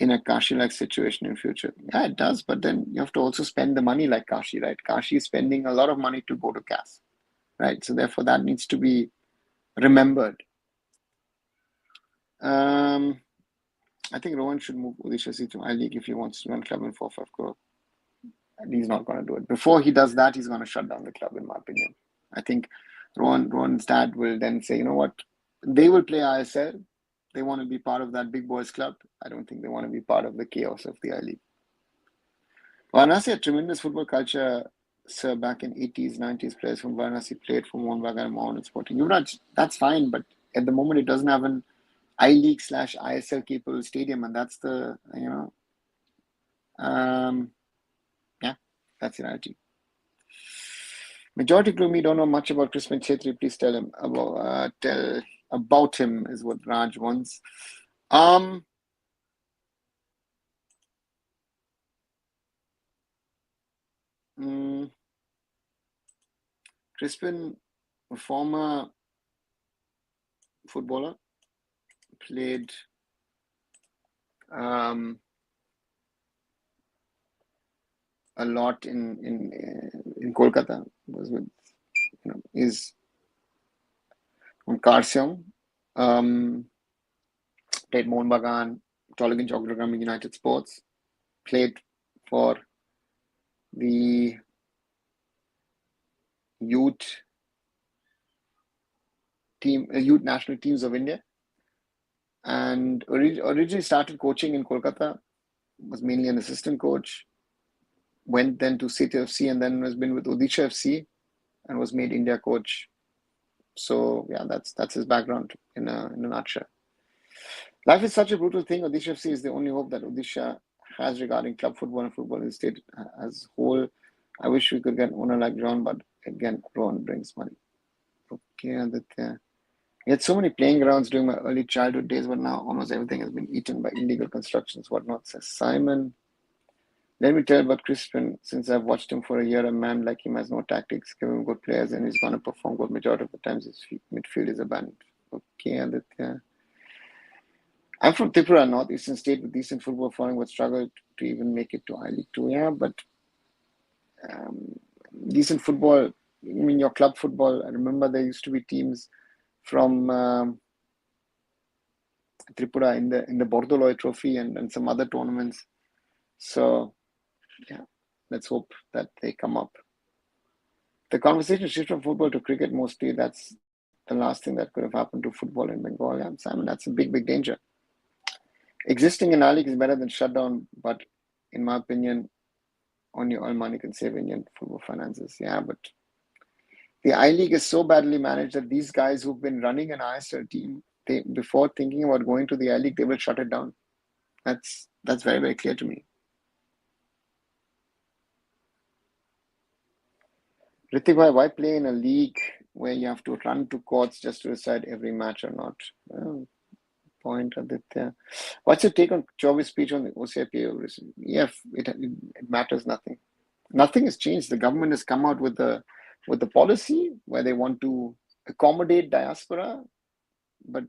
in a Kashi-like situation in future. Yeah, it does, but then you have to also spend the money like Kashi, right? Kashi is spending a lot of money to go to CAS, right? So therefore, that needs to be remembered. I think Rohan should move Odisha to I-League if he wants to run club in 4-5 crore. And he's not going to do it. Before he does that, he's going to shut down the club, in my opinion. I think Rohan's dad will then say, you know what? They will play ISL. They want to be part of that big boys club. I don't think they want to be part of the chaos of the I-League. Varanasi had tremendous football culture, sir, back in 80s, 90s. Players from Varanasi played for Mohun Bagan and Mohun Sporting. Yuvraj, that's fine, but at the moment it doesn't have an I-League / ISL capable stadium, and that's the, yeah, that's the reality. Majority of me don't know much about Crispin Chetri. Please tell him about him is what Raj wants. Crispin, a former footballer, played a lot in Kolkata. Was with is on Karsiong. Played Mohun Bagan, Tolagin Chogdagram United Sports. Played for the youth national teams of India, and originally started coaching in Kolkata. Was mainly an assistant coach. Went then to City FC and then has been with Odisha FC and was made India coach. So yeah, that's his background in a nutshell. Life is such a brutal thing. Odisha FC is the only hope that Odisha has regarding club football and football in the state as a whole. I wish we could get an owner like John, but again, Ron brings money. Okay, Aditya. We had so many playing grounds during my early childhood days, but now almost everything has been eaten by illegal constructions, whatnot, says Simon. Let me tell you about Crispin. Since I've watched him for a year, a man like him has no tactics, give him good players, and he's going to perform good. Majority of the times his midfield is abandoned. Okay, Aditya. I'm from Tripura, northeastern state with decent football following, but struggled to even make it to I-League 2. Yeah, but decent football I mean, your club football, I remember there used to be teams from Tripura in the Bordoloi Trophy and some other tournaments. So, yeah, let's hope that they come up. The conversation shifts from football to cricket mostly. That's the last thing that could have happened to football in Bengal. Yeah, Simon, that's a big, big danger. Existing in I-League is better than shutdown, but in my opinion, on your own money can save Indian football finances. Yeah, but the I-League is so badly managed that these guys who've been running an ISL team, they before thinking about going to the I-League, they will shut it down. That's very, very clear to me. Ritik bhai, why play in a league where you have to run to courts just to decide every match or not? Point, Aditya. What's your take on Chauvi's speech on the OCI? Yeah, it matters nothing. Nothing has changed. The government has come out with the policy where they want to accommodate diaspora, but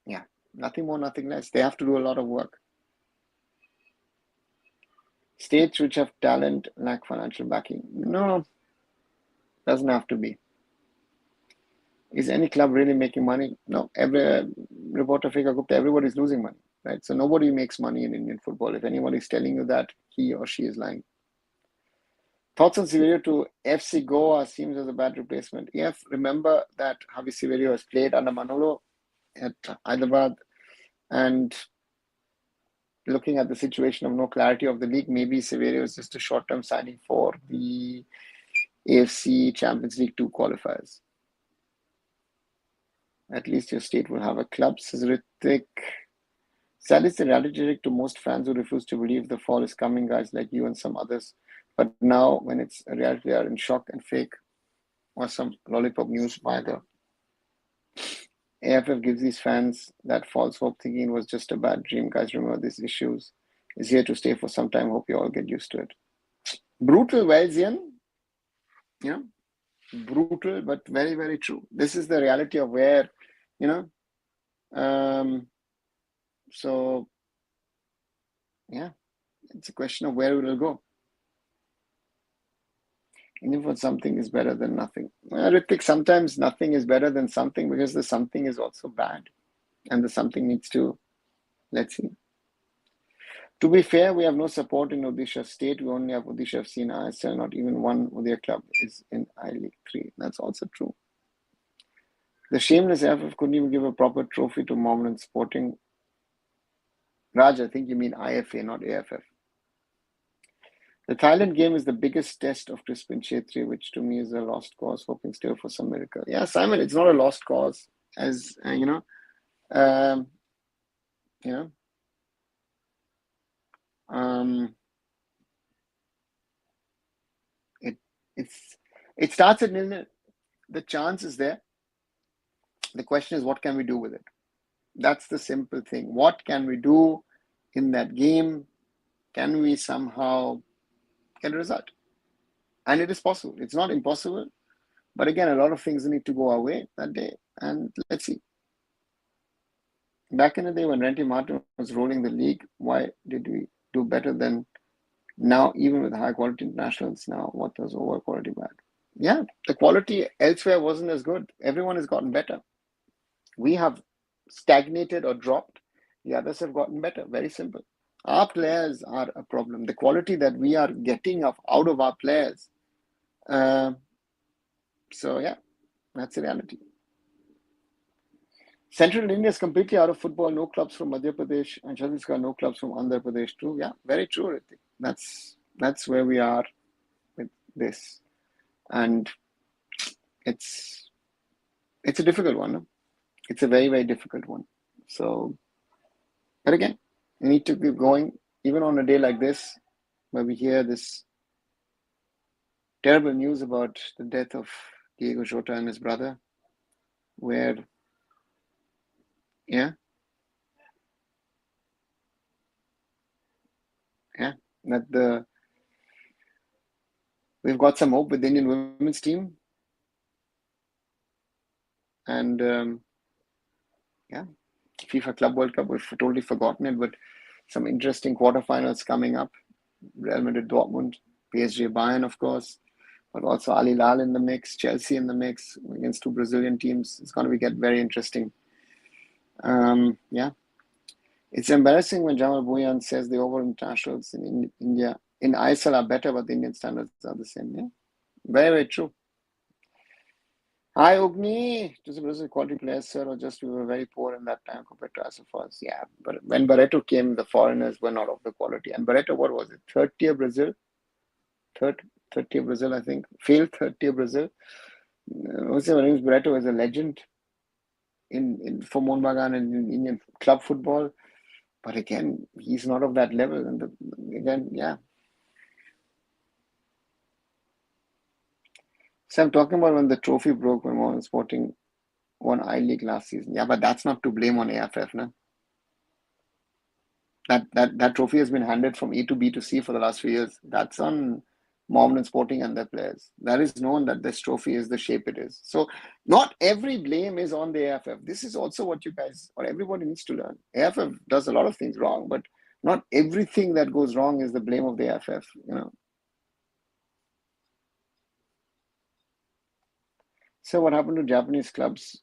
yeah, nothing more, nothing less. They have to do a lot of work. States which have talent lack financial backing. No, doesn't have to be. Is any club really making money? No. Every reporter, Fika Gupta, everybody's losing money, right? So nobody makes money in Indian football. If anybody's telling you that, he or she is lying. Thoughts on Severio to FC Goa seems as a bad replacement. If remember that Javi Severio has played under Manolo at Hyderabad, and looking at the situation of no clarity of the league, maybe Severio is just a short-term signing for the AFC Champions League 2 qualifiers. At least your state will have a club, says Ritik. Sadly, it's a reality check to most fans who refuse to believe the fall is coming, guys like you and some others. But now, when it's a reality, they are in shock and fake, or some lollipop news by the AIFF gives these fans that false hope, thinking it was just a bad dream. Guys, remember these issues is here to stay for some time. Hope you all get used to it. Brutal, Welsian. You know, brutal, but very, very true. This is the reality of where, you know, so yeah, it's a question of where it will go. Even for something is better than nothing. Ritik, sometimes nothing is better than something because the something is also bad. And the something needs to, let's see. To be fair, we have no support in Odisha state. We only have Odisha FC in ISL. Not even one Odisha club is in I-League 3. That's also true. The shameless AIFF couldn't even give a proper trophy to Mohammedan Sporting. Raj, I think you mean IFA, not AIFF. The Thailand game is the biggest test of Crispin Chetri, which to me is a lost cause, hoping still for some miracle. Yeah, Simon, it's not a lost cause, as you know. It starts at 0-0. The chance is there. The question is, what can we do with it? That's the simple thing. What can we do in that game? Can we somehow get a result? And it is possible. It's not impossible. But again, a lot of things need to go our way that day. And let's see. Back in the day when Randy Martin was rolling the league, why did we do better than now, even with high quality internationals? Now, what was over quality bad? Yeah, the quality elsewhere wasn't as good. Everyone has gotten better. We have stagnated or dropped. The others have gotten better. Very simple. Our players are a problem. The quality that we are getting out of our players. So yeah, that's the reality. Central India is completely out of football. No clubs from Madhya Pradesh, and Chhattisgarh, no clubs from Andhra Pradesh too. Yeah, very true, Ritik. That's where we are with this, and it's a difficult one. No? It's a very, very difficult one. So, but again, we need to keep going, even on a day like this, where we hear this terrible news about the death of Diego Jota and his brother, where, that we've got some hope with the Indian women's team, and FIFA Club World Cup, we've totally forgotten it, but some interesting quarterfinals coming up. Real Madrid, Dortmund. PSG, Bayern, of course, but also Al Hilal in the mix, Chelsea in the mix against two Brazilian teams. It's going to get very interesting. Yeah. It's embarrassing when Jamal Bhuyan says the overall internationals in India, in ISL are better, but the Indian standards are the same. Yeah, very, very true. Hi, Ogni. Just a Brazil quality players, sir, or just we were very poor in that time compared to SAFF? Yeah, but when Barreto came, the foreigners were not of the quality. And Barreto, what was it? Third tier Brazil, I think. Failed third tier Brazil. Jose Marinho Barreto is a legend for Mohun Bagan and in Indian club football. But again, he's not of that level. And again, yeah. So I'm talking about when the trophy broke when Mohun Sporting won I-League last season. Yeah, but that's not to blame on AIFF, no? That trophy has been handed from A to B to C for the last few years. That's on Mohammedan Sporting and their players. That is known that this trophy is the shape it is. So not every blame is on the AIFF. This is also what you guys or everybody needs to learn. AIFF does a lot of things wrong, but not everything that goes wrong is the blame of the AIFF, you know. So what happened to Japanese clubs?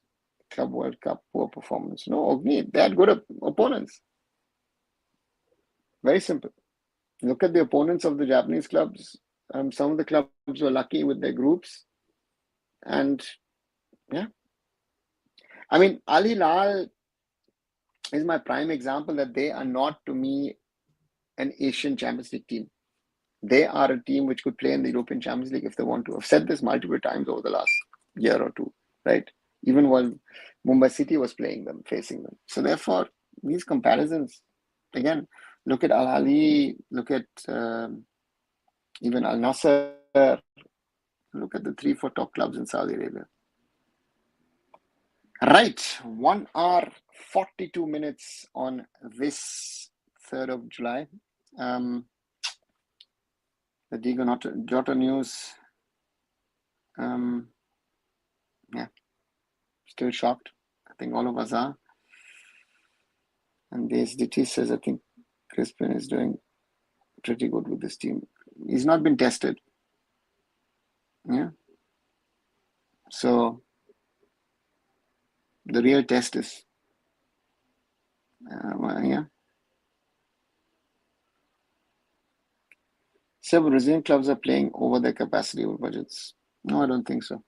Club World Cup, poor performance. No, Ogni, they had good opponents. Very simple. Look at the opponents of the Japanese clubs. Some of the clubs were lucky with their groups. And yeah. I mean, Al Hilal is my prime example that they are not, to me, an Asian Champions League team. They are a team which could play in the European Champions League if they want to. I've said this multiple times over the last year or two, right? Even while Mumbai City was facing them. So therefore, these comparisons, again, look at Al Ahly, look at even Al Nasser, look at the 3-4 top clubs in Saudi Arabia. Right, 1 hour 42 minutes on this 3rd of July. The Diego Jota news. Yeah, still shocked. I think all of us are. And the SDT says, I think Crispin is doing pretty good with this team. He's not been tested. Yeah. So the real test is, yeah. So Brazilian clubs are playing over their capacity or budgets. No, I don't think so.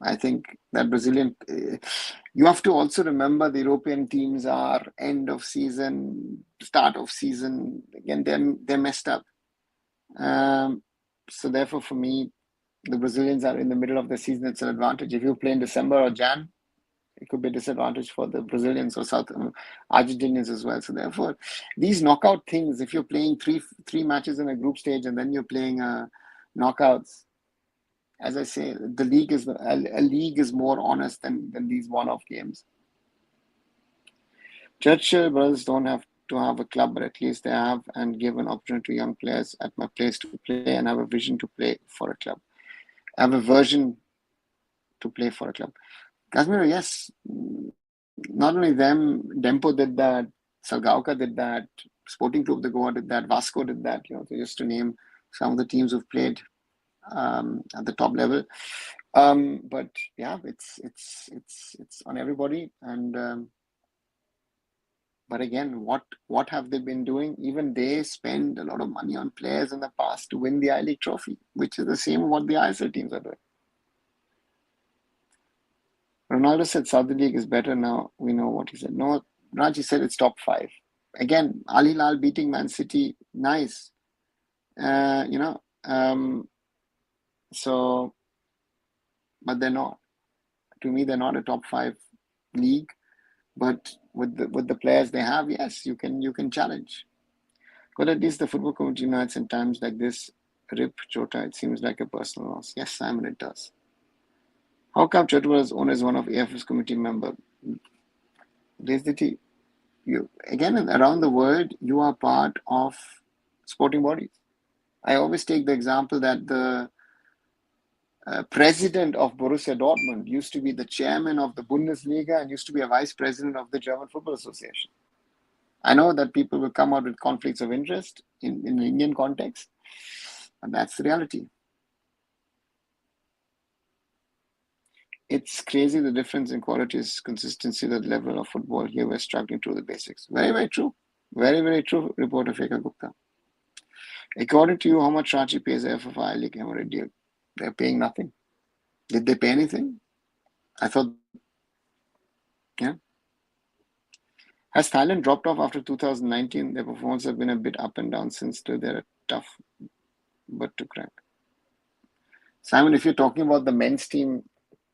I think that Brazilian, you have to also remember the European teams are end of season, start of season. Again, they're messed up. So therefore, for me, the Brazilians are in the middle of the season. It's an advantage. If you play in December or Jan, it could be a disadvantage for the Brazilians or South Argentinians as well. So therefore, these knockout things, if you're playing three matches in a group stage and then you're playing knockouts, as I say, the league is a league is more honest than these one-off games. Churchill brothers don't have to have a club, but at least they have and give an opportunity to young players at my place to play and have a vision to play for a club. I have a version to play for a club. Casemiro, yes. Not only them, Dempo did that, Salgauka did that, Sporting Club de Goa did that, Vasco did that, so just to name some of the teams who've played at the top level. But yeah, it's on everybody. And but again, what have they been doing? Even they spend a lot of money on players in the past to win the I-League trophy, which is the same what the ISL teams are doing. Ronaldo said Saudi League is better now. We know what he said. No, Raji said it's top 5. Again, Al Hilal beating Man City, nice. So, but they're not. To me, they're not a top 5 league. But with the players they have, yes, you can challenge. But at least the football community unites in times like this. Rip Jota, it seems like a personal loss. Yes, Simon, it does. How come Jota was owned as one of AIFF's committee member? You again, around the world, you are part of sporting bodies. I always take the example that the president of Borussia Dortmund used to be the chairman of the Bundesliga and used to be a vice president of the German Football Association. I know that people will come out with conflicts of interest in the Indian context. And that's the reality. It's crazy the difference in quality is consistency, the level of football. Here we're struggling through the basics. Very, very true. Very, very true, reporter Faker Gupta. According to you, how much Ranchi pays AIFF League Emirate deal? They're paying nothing. Did they pay anything? I thought, yeah. Has Thailand dropped off after 2019? Their performance have been a bit up and down since. They're a tough but to crack. Simon, if you're talking about the men's team,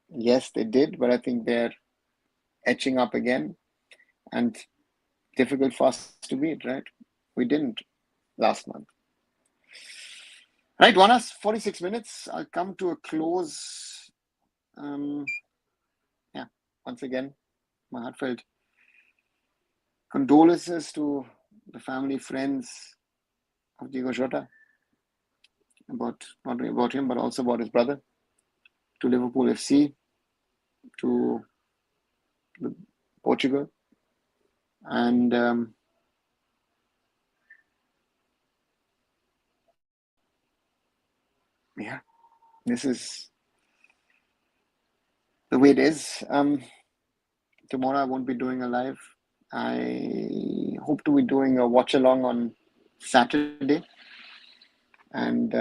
yes, they did, but I think they're etching up again and difficult for us to beat, right? We didn't last month. Right, 1 hour 46 minutes. I'll come to a close. Yeah, once again, my heartfelt condolences to the family, friends of Diego Jota, about not only about him, but also about his brother, to Liverpool FC, to Portugal, and yeah, this is the way it is. Tomorrow I won't be doing a live. I hope to be doing a watch along on Saturday, and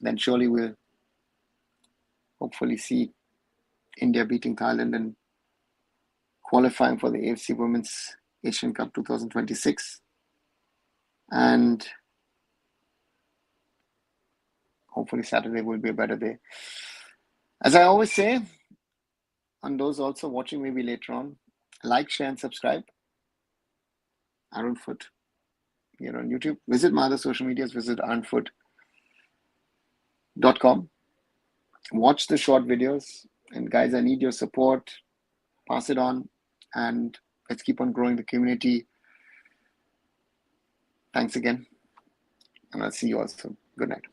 then surely we'll hopefully see India beating Thailand and qualifying for the AFC Women's Asian Cup 2026. And hopefully Saturday will be a better day. As I always say, on those also watching maybe later on, like, share, and subscribe. Arunfoot here on YouTube. Visit my other social medias. Visit arunfoot.com. Watch the short videos. And guys, I need your support. Pass it on. And let's keep on growing the community. Thanks again. And I'll see you all soon. Good night.